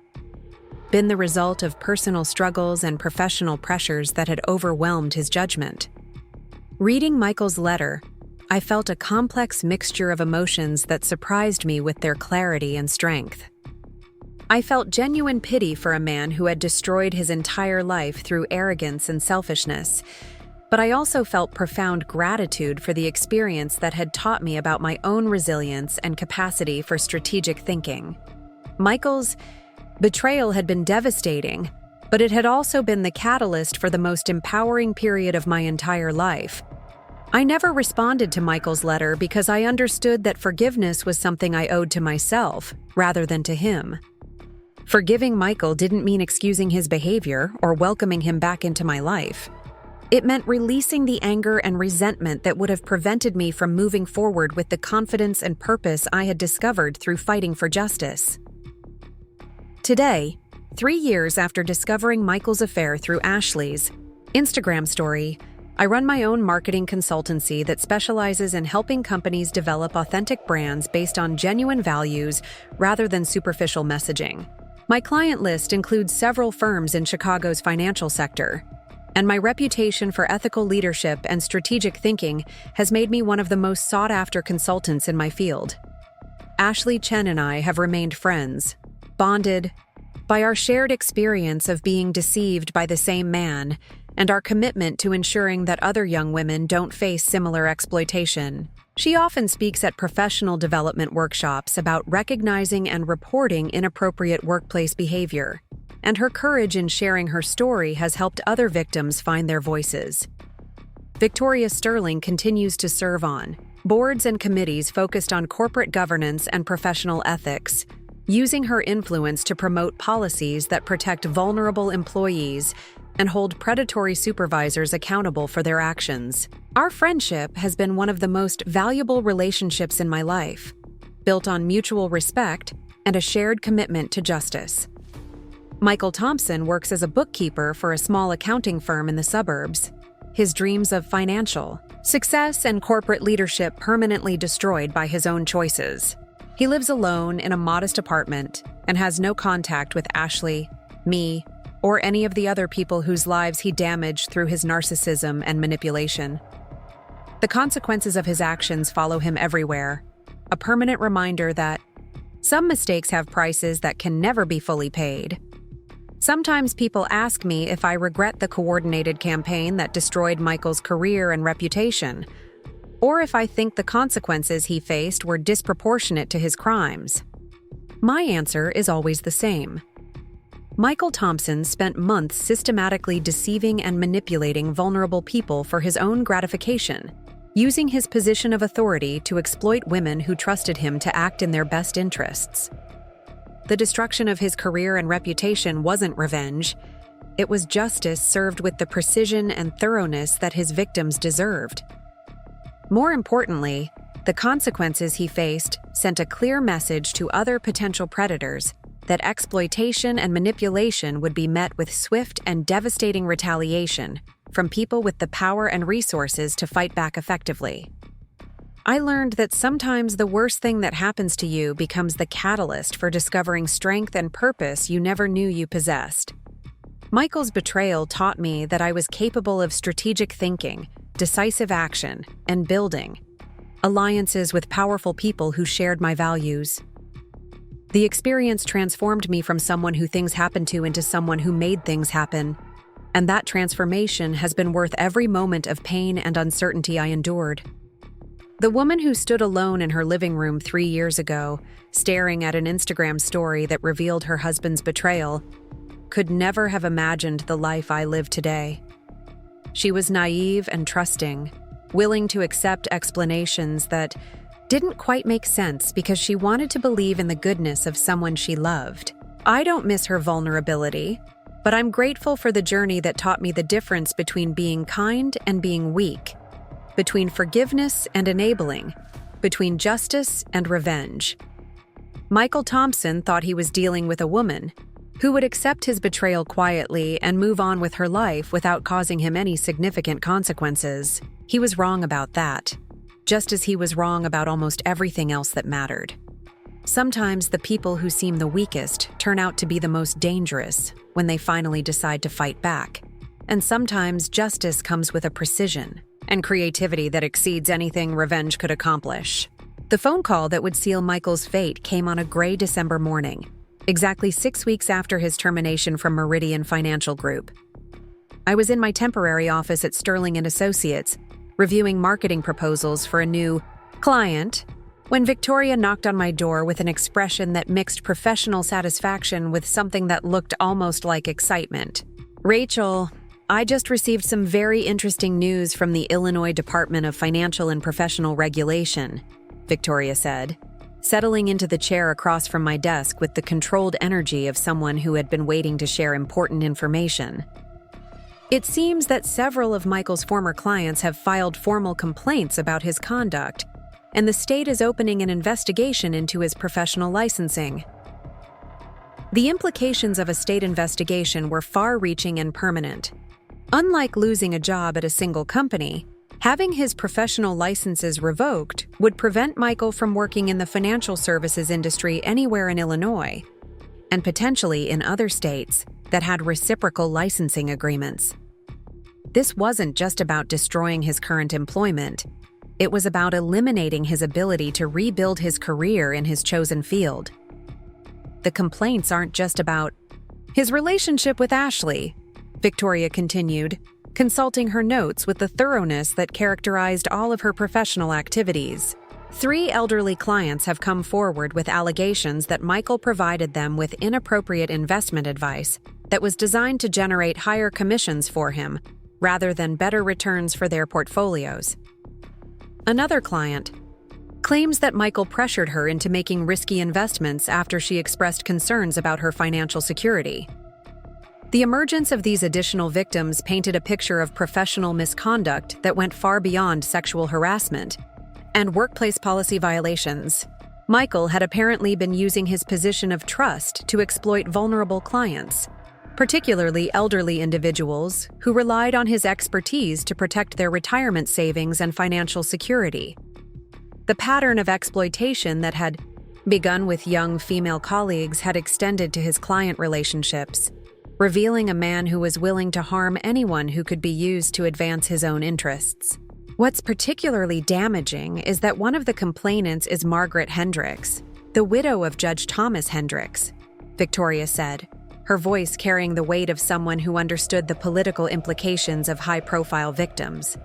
been the result of personal struggles and professional pressures that had overwhelmed his judgment. Reading Michael's letter, I felt a complex mixture of emotions that surprised me with their clarity and strength. I felt genuine pity for a man who had destroyed his entire life through arrogance and selfishness, but I also felt profound gratitude for the experience that had taught me about my own resilience and capacity for strategic thinking. Michael's betrayal had been devastating, but it had also been the catalyst for the most empowering period of my entire life. I never responded to Michael's letter because I understood that forgiveness was something I owed to myself, rather than to him. Forgiving Michael didn't mean excusing his behavior or welcoming him back into my life. It meant releasing the anger and resentment that would have prevented me from moving forward with the confidence and purpose I had discovered through fighting for justice. Today, 3 years after discovering Michael's affair through Ashley's Instagram story, I run my own marketing consultancy that specializes in helping companies develop authentic brands based on genuine values rather than superficial messaging. My client list includes several firms in Chicago's financial sector, and my reputation for ethical leadership and strategic thinking has made me one of the most sought-after consultants in my field. Ashley Chen and I have remained friends, bonded by our shared experience of being deceived by the same man and our commitment to ensuring that other young women don't face similar exploitation. She often speaks at professional development workshops about recognizing and reporting inappropriate workplace behavior, and her courage in sharing her story has helped other victims find their voices. Victoria Sterling continues to serve on boards and committees focused on corporate governance and professional ethics, using her influence to promote policies that protect vulnerable employees and hold predatory supervisors accountable for their actions. Our friendship has been one of the most valuable relationships in my life, built on mutual respect and a shared commitment to justice. Michael Thompson works as a bookkeeper for a small accounting firm in the suburbs. His dreams of financial success and corporate leadership permanently destroyed by his own choices. He lives alone in a modest apartment and has no contact with Ashley, me, or any of the other people whose lives he damaged through his narcissism and manipulation. The consequences of his actions follow him everywhere, a permanent reminder that some mistakes have prices that can never be fully paid. Sometimes people ask me if I regret the coordinated campaign that destroyed Michael's career and reputation, or if I think the consequences he faced were disproportionate to his crimes. My answer is always the same. Michael Thompson spent months systematically deceiving and manipulating vulnerable people for his own gratification, using his position of authority to exploit women who trusted him to act in their best interests. The destruction of his career and reputation wasn't revenge. It was justice served with the precision and thoroughness that his victims deserved. More importantly, the consequences he faced sent a clear message to other potential predators that exploitation and manipulation would be met with swift and devastating retaliation from people with the power and resources to fight back effectively. I learned that sometimes the worst thing that happens to you becomes the catalyst for discovering strength and purpose you never knew you possessed. Michael's betrayal taught me that I was capable of strategic thinking, decisive action, and building alliances with powerful people who shared my values. The experience transformed me from someone who things happened to into someone who made things happen, and that transformation has been worth every moment of pain and uncertainty I endured. The woman who stood alone in her living room 3 years ago, staring at an Instagram story that revealed her husband's betrayal, could never have imagined the life I live today. She was naive and trusting, willing to accept explanations that didn't quite make sense because she wanted to believe in the goodness of someone she loved. I don't miss her vulnerability, but I'm grateful for the journey that taught me the difference between being kind and being weak, between forgiveness and enabling, between justice and revenge. Michael Thompson thought he was dealing with a woman who would accept his betrayal quietly and move on with her life without causing him any significant consequences. He was wrong about that, just as he was wrong about almost everything else that mattered. Sometimes the people who seem the weakest turn out to be the most dangerous when they finally decide to fight back. And sometimes justice comes with a precision and creativity that exceeds anything revenge could accomplish. The phone call that would seal Michael's fate came on a gray December morning, exactly 6 weeks after his termination from Meridian Financial Group. I was in my temporary office at Sterling & Associates, reviewing marketing proposals for a new client, when Victoria knocked on my door with an expression that mixed professional satisfaction with something that looked almost like excitement. "Rachel, I just received some very interesting news from the Illinois Department of Financial and Professional Regulation," Victoria said, settling into the chair across from my desk with the controlled energy of someone who had been waiting to share important information. "It seems that several of Michael's former clients have filed formal complaints about his conduct, and the state is opening an investigation into his professional licensing." The implications of a state investigation were far-reaching and permanent. Unlike losing a job at a single company, having his professional licenses revoked would prevent Michael from working in the financial services industry anywhere in Illinois, and potentially in other states that had reciprocal licensing agreements. This wasn't just about destroying his current employment. It was about eliminating his ability to rebuild his career in his chosen field. The complaints aren't just about his relationship with Ashley, Victoria continued, consulting her notes with the thoroughness that characterized all of her professional activities. 3 elderly clients have come forward with allegations that Michael provided them with inappropriate investment advice that was designed to generate higher commissions for him, rather than better returns for their portfolios. Another client claims that Michael pressured her into making risky investments after she expressed concerns about her financial security. The emergence of these additional victims painted a picture of professional misconduct that went far beyond sexual harassment and workplace policy violations. Michael had apparently been using his position of trust to exploit vulnerable clients, particularly elderly individuals who relied on his expertise to protect their retirement savings and financial security. The pattern of exploitation that had begun with young female colleagues had extended to his client relationships, revealing a man who was willing to harm anyone who could be used to advance his own interests. What's particularly damaging is that one of the complainants is Margaret Hendricks, the widow of Judge Thomas Hendricks, Victoria said, her voice carrying the weight of someone who understood the political implications of high-profile victims.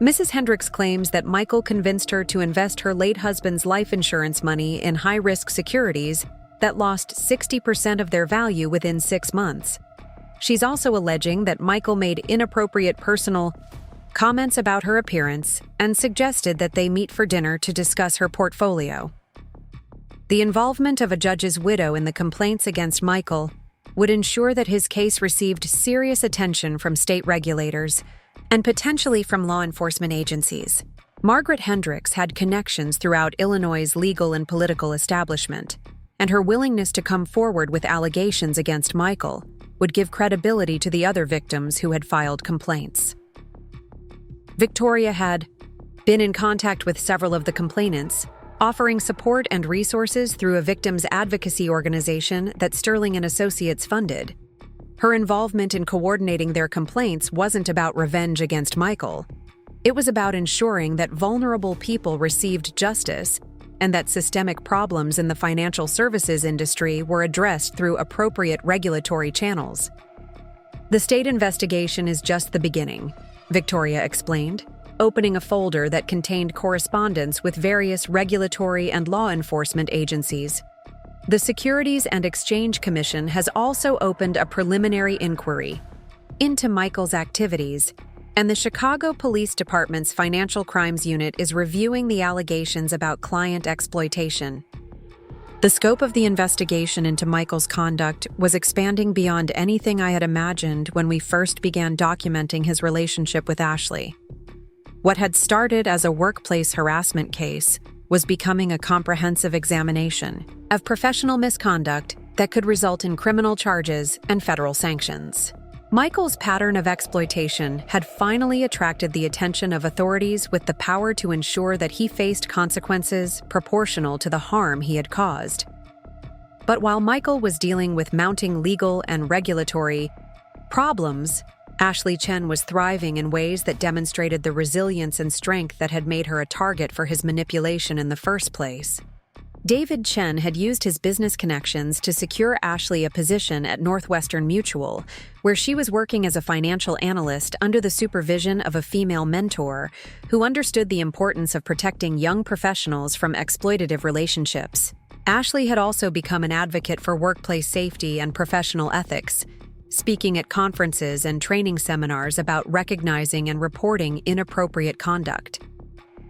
Mrs. Hendricks claims that Michael convinced her to invest her late husband's life insurance money in high-risk securities that lost 60% of their value within 6 months. She's also alleging that Michael made inappropriate personal comments about her appearance and suggested that they meet for dinner to discuss her portfolio. The involvement of a judge's widow in the complaints against Michael would ensure that his case received serious attention from state regulators and potentially from law enforcement agencies. Margaret Hendricks had connections throughout Illinois' legal and political establishment, and her willingness to come forward with allegations against Michael would give credibility to the other victims who had filed complaints. Victoria had been in contact with several of the complainants, offering support and resources through a victims' advocacy organization that Sterling and Associates funded. Her involvement in coordinating their complaints wasn't about revenge against Michael. It was about ensuring that vulnerable people received justice and that systemic problems in the financial services industry were addressed through appropriate regulatory channels. The state investigation is just the beginning, Victoria explained, opening a folder that contained correspondence with various regulatory and law enforcement agencies. The Securities and Exchange Commission has also opened a preliminary inquiry into Michael's activities, and the Chicago Police Department's Financial Crimes Unit is reviewing the allegations about client exploitation. The scope of the investigation into Michael's conduct was expanding beyond anything I had imagined when we first began documenting his relationship with Ashley. What had started as a workplace harassment case was becoming a comprehensive examination of professional misconduct that could result in criminal charges and federal sanctions. Michael's pattern of exploitation had finally attracted the attention of authorities with the power to ensure that he faced consequences proportional to the harm he had caused. But while Michael was dealing with mounting legal and regulatory problems, Ashley Chen was thriving in ways that demonstrated the resilience and strength that had made her a target for his manipulation in the first place. David Chen had used his business connections to secure Ashley a position at Northwestern Mutual, where she was working as a financial analyst under the supervision of a female mentor who understood the importance of protecting young professionals from exploitative relationships. Ashley had also become an advocate for workplace safety and professional ethics, speaking at conferences and training seminars about recognizing and reporting inappropriate conduct.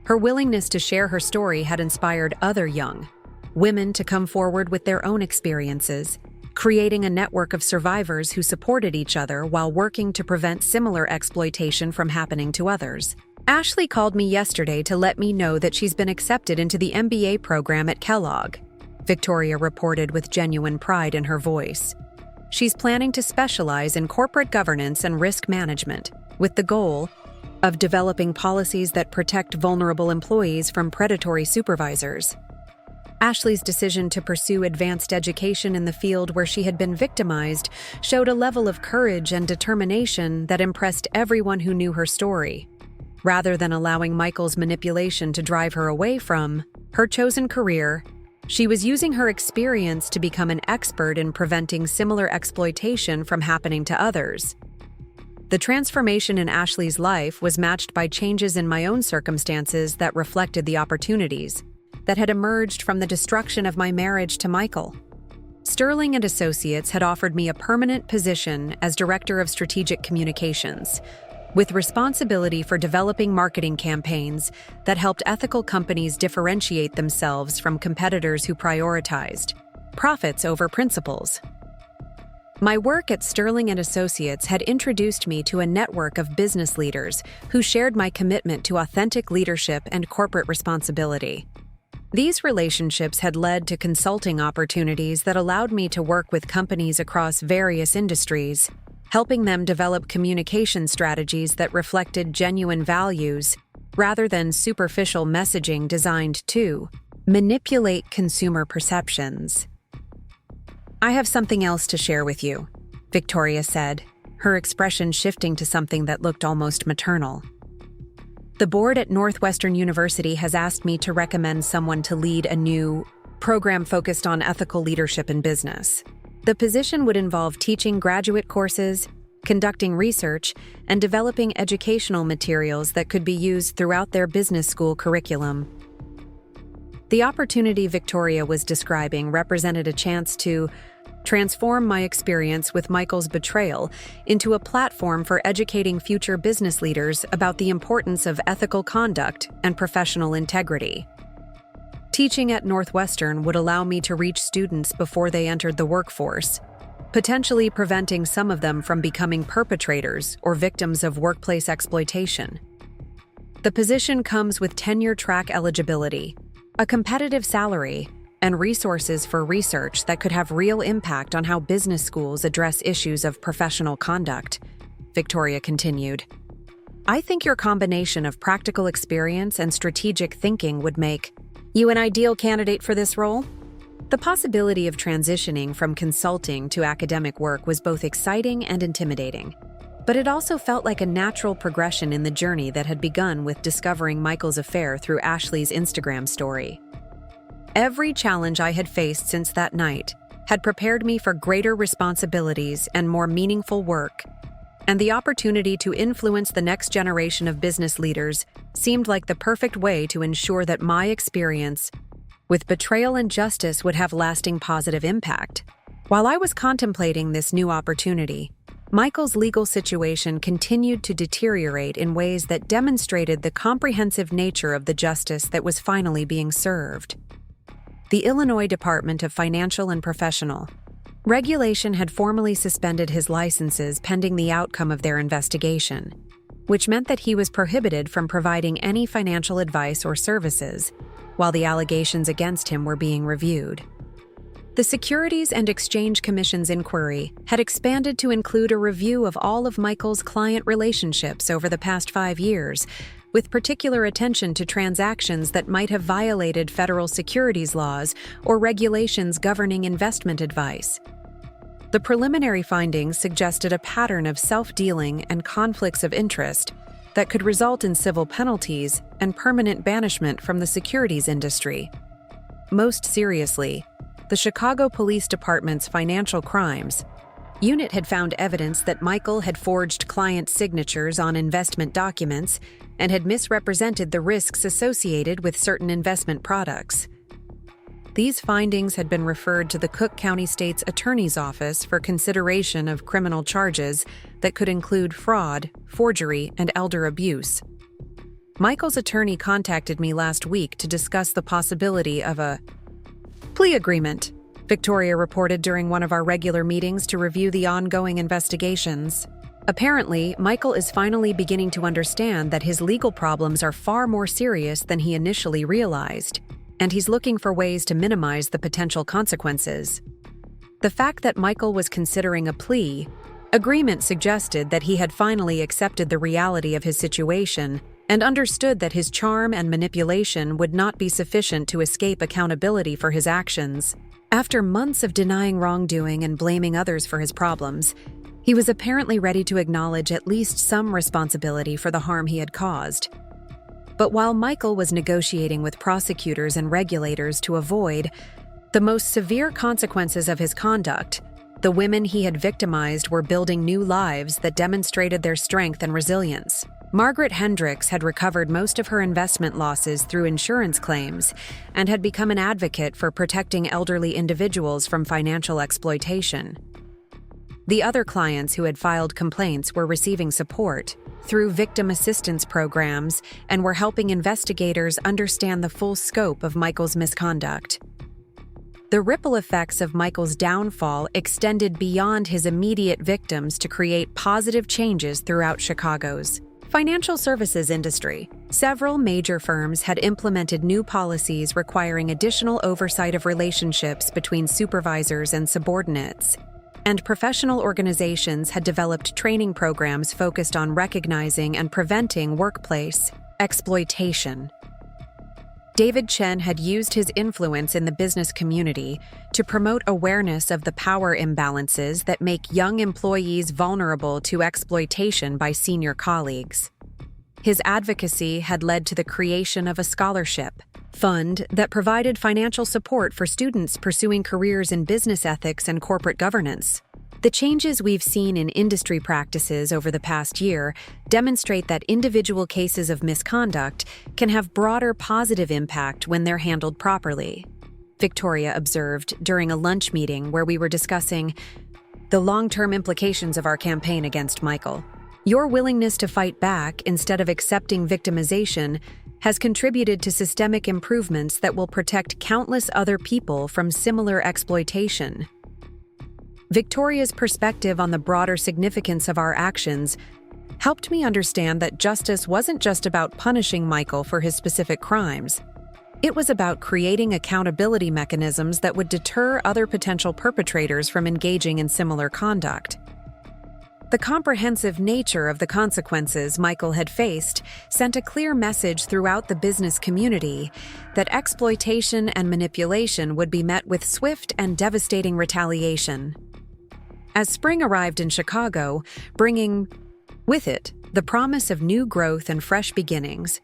Her willingness to share her story had inspired other young women to come forward with their own experiences, creating a network of survivors who supported each other while working to prevent similar exploitation from happening to others. Ashley called me yesterday to let me know that she's been accepted into the MBA program at Kellogg, Victoria reported with genuine pride in her voice. She's planning to specialize in corporate governance and risk management, with the goal of developing policies that protect vulnerable employees from predatory supervisors. Ashley's decision to pursue advanced education in the field where she had been victimized showed a level of courage and determination that impressed everyone who knew her story. Rather than allowing Michael's manipulation to drive her away from her chosen career, she was using her experience to become an expert in preventing similar exploitation from happening to others. The transformation in Ashley's life was matched by changes in my own circumstances that reflected the opportunities that had emerged from the destruction of my marriage to Michael. Sterling and Associates had offered me a permanent position as Director of Strategic Communications, with responsibility for developing marketing campaigns that helped ethical companies differentiate themselves from competitors who prioritized profits over principles. My work at Sterling and Associates had introduced me to a network of business leaders who shared my commitment to authentic leadership and corporate responsibility. These relationships had led to consulting opportunities that allowed me to work with companies across various industries, helping them develop communication strategies that reflected genuine values rather than superficial messaging designed to manipulate consumer perceptions. "I have something else to share with you," Victoria said, her expression shifting to something that looked almost maternal. "The board at Northwestern University has asked me to recommend someone to lead a new program focused on ethical leadership in business. The position would involve teaching graduate courses, conducting research, and developing educational materials that could be used throughout their business school curriculum. The opportunity Victoria was describing represented a chance to transform my experience with Michael's betrayal into a platform for educating future business leaders about the importance of ethical conduct and professional integrity. Teaching at Northwestern would allow me to reach students before they entered the workforce, potentially preventing some of them from becoming perpetrators or victims of workplace exploitation. The position comes with tenure-track eligibility, a competitive salary, and resources for research that could have real impact on how business schools address issues of professional conduct, Victoria continued. I think your combination of practical experience and strategic thinking would make you an ideal candidate for this role. The possibility of transitioning from consulting to academic work was both exciting and intimidating, but it also felt like a natural progression in the journey that had begun with discovering Michael's affair through Ashley's Instagram story. Every challenge I had faced since that night had prepared me for greater responsibilities and more meaningful work, and the opportunity to influence the next generation of business leaders seemed like the perfect way to ensure that my experience with betrayal and justice would have lasting positive impact. While I was contemplating this new opportunity, Michael's legal situation continued to deteriorate in ways that demonstrated the comprehensive nature of the justice that was finally being served. The Illinois Department of Financial and Professional Regulation had formally suspended his licenses pending the outcome of their investigation, which meant that he was prohibited from providing any financial advice or services while the allegations against him were being reviewed. The Securities and Exchange Commission's inquiry had expanded to include a review of all of Michael's client relationships over the past 5 years, with particular attention to transactions that might have violated federal securities laws or regulations governing investment advice. The preliminary findings suggested a pattern of self-dealing and conflicts of interest that could result in civil penalties and permanent banishment from the securities industry. Most seriously, the Chicago Police Department's Financial Crimes Unit had found evidence that Michael had forged client signatures on investment documents and had misrepresented the risks associated with certain investment products. These findings had been referred to the Cook County State's Attorney's Office for consideration of criminal charges that could include fraud, forgery, and elder abuse. Michael's attorney contacted me last week to discuss the possibility of a plea agreement, Victoria reported during one of our regular meetings to review the ongoing investigations. Apparently, Michael is finally beginning to understand that his legal problems are far more serious than he initially realized, and he's looking for ways to minimize the potential consequences. The fact that Michael was considering a plea agreement suggested that he had finally accepted the reality of his situation and understood that his charm and manipulation would not be sufficient to escape accountability for his actions. After months of denying wrongdoing and blaming others for his problems, he was apparently ready to acknowledge at least some responsibility for the harm he had caused. But while Michael was negotiating with prosecutors and regulators to avoid the most severe consequences of his conduct, the women he had victimized were building new lives that demonstrated their strength and resilience. Margaret Hendricks had recovered most of her investment losses through insurance claims and had become an advocate for protecting elderly individuals from financial exploitation. The other clients who had filed complaints were receiving support through victim assistance programs and were helping investigators understand the full scope of Michael's misconduct. The ripple effects of Michael's downfall extended beyond his immediate victims to create positive changes throughout Chicago's financial services industry. Several major firms had implemented new policies requiring additional oversight of relationships between supervisors and subordinates, and professional organizations had developed training programs focused on recognizing and preventing workplace exploitation. David Chen had used his influence in the business community to promote awareness of the power imbalances that make young employees vulnerable to exploitation by senior colleagues. His advocacy had led to the creation of a scholarship fund that provided financial support for students pursuing careers in business ethics and corporate governance. The changes we've seen in industry practices over the past year demonstrate that individual cases of misconduct can have broader positive impact when they're handled properly, Victoria observed during a lunch meeting where we were discussing the long-term implications of our campaign against Michael. Your willingness to fight back instead of accepting victimization has contributed to systemic improvements that will protect countless other people from similar exploitation. Victoria's perspective on the broader significance of our actions helped me understand that justice wasn't just about punishing Michael for his specific crimes. It was about creating accountability mechanisms that would deter other potential perpetrators from engaging in similar conduct. The comprehensive nature of the consequences Michael had faced sent a clear message throughout the business community that exploitation and manipulation would be met with swift and devastating retaliation. As spring arrived in Chicago, bringing with it the promise of new growth and fresh beginnings,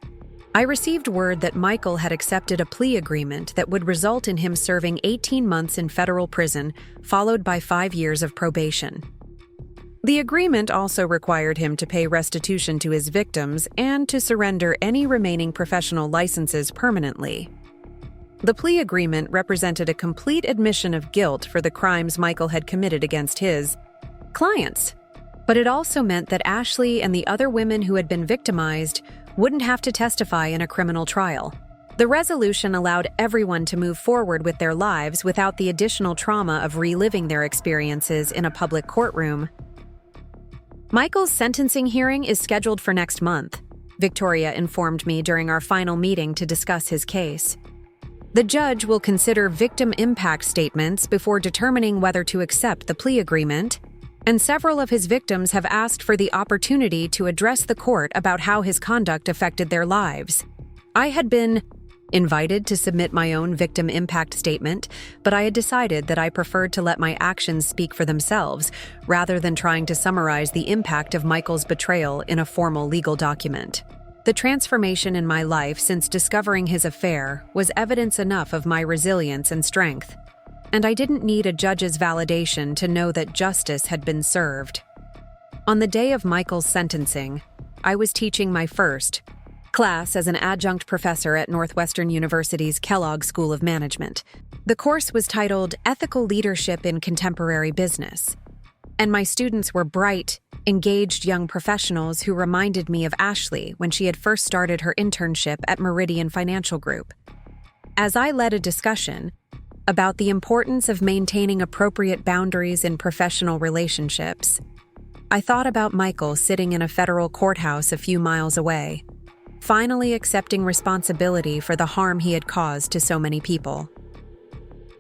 I received word that Michael had accepted a plea agreement that would result in him serving 18 months in federal prison, followed by 5 years of probation. The agreement also required him to pay restitution to his victims and to surrender any remaining professional licenses permanently. The plea agreement represented a complete admission of guilt for the crimes Michael had committed against his clients, but it also meant that Ashley and the other women who had been victimized wouldn't have to testify in a criminal trial. The resolution allowed everyone to move forward with their lives without the additional trauma of reliving their experiences in a public courtroom. Michael's sentencing hearing is scheduled for next month, Victoria informed me during our final meeting to discuss his case. The judge will consider victim impact statements before determining whether to accept the plea agreement, and several of his victims have asked for the opportunity to address the court about how his conduct affected their lives. I had been invited to submit my own victim impact statement, but I had decided that I preferred to let my actions speak for themselves, rather than trying to summarize the impact of Michael's betrayal in a formal legal document. The transformation in my life since discovering his affair was evidence enough of my resilience and strength, and I didn't need a judge's validation to know that justice had been served. On the day of Michael's sentencing, I was teaching my first class as an adjunct professor at Northwestern University's Kellogg School of Management. The course was titled Ethical Leadership in Contemporary Business, and my students were bright, engaged young professionals who reminded me of Ashley when she had first started her internship at Meridian Financial Group. As I led a discussion about the importance of maintaining appropriate boundaries in professional relationships, I thought about Michael sitting in a federal courthouse a few miles away, finally accepting responsibility for the harm he had caused to so many people.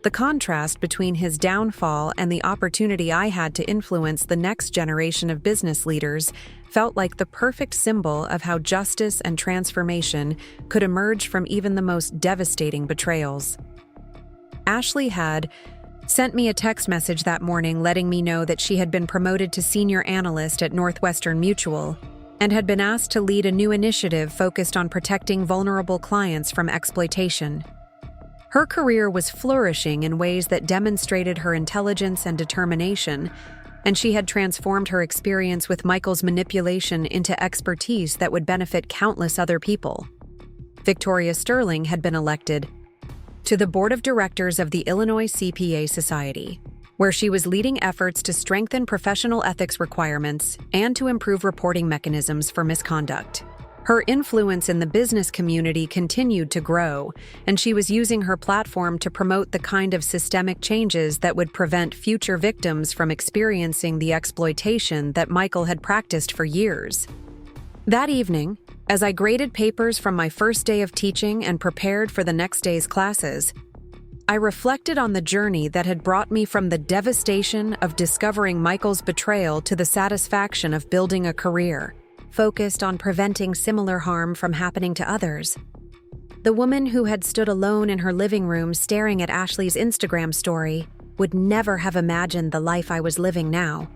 The contrast between his downfall and the opportunity I had to influence the next generation of business leaders felt like the perfect symbol of how justice and transformation could emerge from even the most devastating betrayals. Ashley had sent me a text message that morning letting me know that she had been promoted to senior analyst at Northwestern Mutual and had been asked to lead a new initiative focused on protecting vulnerable clients from exploitation. Her career was flourishing in ways that demonstrated her intelligence and determination, and she had transformed her experience with Michael's manipulation into expertise that would benefit countless other people. Victoria Sterling had been elected to the board of directors of the Illinois CPA Society, where she was leading efforts to strengthen professional ethics requirements and to improve reporting mechanisms for misconduct. Her influence in the business community continued to grow, and she was using her platform to promote the kind of systemic changes that would prevent future victims from experiencing the exploitation that Michael had practiced for years. That evening, as I graded papers from my first day of teaching and prepared for the next day's classes, I reflected on the journey that had brought me from the devastation of discovering Michael's betrayal to the satisfaction of building a career focused on preventing similar harm from happening to others. The woman who had stood alone in her living room staring at Ashley's Instagram story would never have imagined the life I was living now,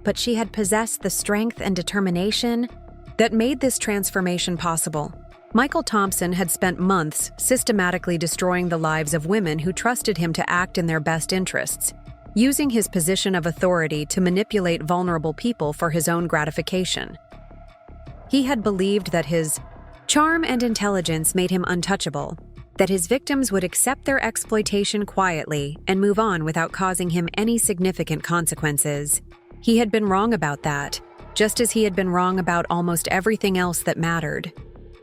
but she had possessed the strength and determination that made this transformation possible. Michael Thompson had spent months systematically destroying the lives of women who trusted him to act in their best interests, using his position of authority to manipulate vulnerable people for his own gratification. He had believed that his charm and intelligence made him untouchable, that his victims would accept their exploitation quietly and move on without causing him any significant consequences. He had been wrong about that, just as he had been wrong about almost everything else that mattered.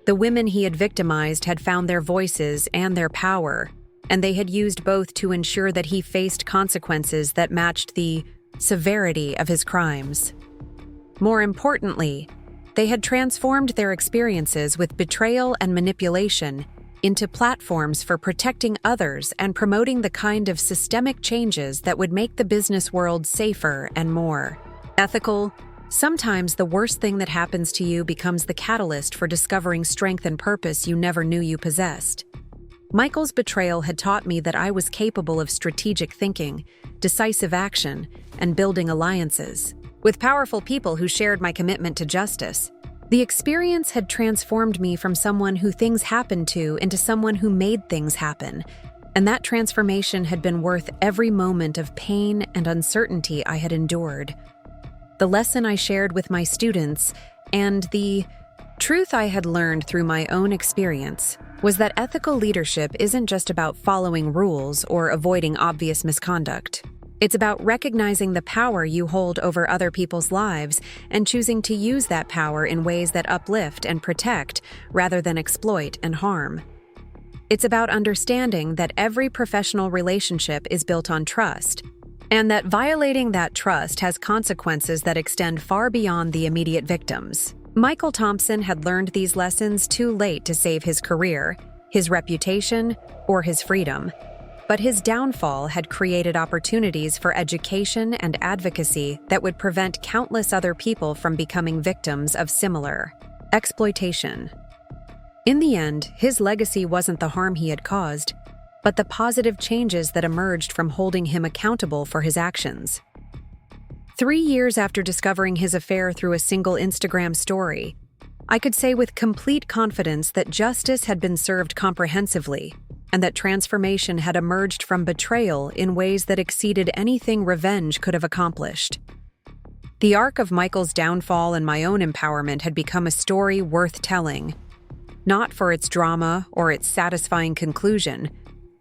The women he had victimized had found their voices and their power, and they had used both to ensure that he faced consequences that matched the severity of his crimes. More importantly, they had transformed their experiences with betrayal and manipulation into platforms for protecting others and promoting the kind of systemic changes that would make the business world safer and more ethical. Sometimes the worst thing that happens to you becomes the catalyst for discovering strength and purpose you never knew you possessed. Michael's betrayal had taught me that I was capable of strategic thinking, decisive action, and building alliances with powerful people who shared my commitment to justice. The experience had transformed me from someone who things happened to into someone who made things happen, and that transformation had been worth every moment of pain and uncertainty I had endured. The lesson I shared with my students, and the truth I had learned through my own experience, was that ethical leadership isn't just about following rules or avoiding obvious misconduct. It's about recognizing the power you hold over other people's lives and choosing to use that power in ways that uplift and protect rather than exploit and harm. It's about understanding that every professional relationship is built on trust, and that violating that trust has consequences that extend far beyond the immediate victims. Michael Thompson had learned these lessons too late to save his career, his reputation, or his freedom. But his downfall had created opportunities for education and advocacy that would prevent countless other people from becoming victims of similar exploitation. In the end, his legacy wasn't the harm he had caused, but the positive changes that emerged from holding him accountable for his actions. 3 years after discovering his affair through a single Instagram story, I could say with complete confidence that justice had been served comprehensively, and that transformation had emerged from betrayal in ways that exceeded anything revenge could have accomplished. The arc of Michael's downfall and my own empowerment had become a story worth telling, not for its drama or its satisfying conclusion,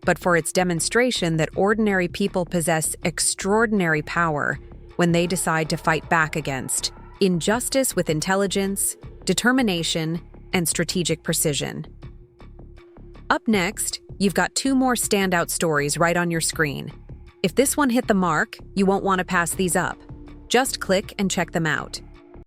but for its demonstration that ordinary people possess extraordinary power when they decide to fight back against injustice with intelligence, determination, and strategic precision. Up next, you've got 2 more standout stories right on your screen. If this one hit the mark, you won't want to pass these up. Just click and check them out.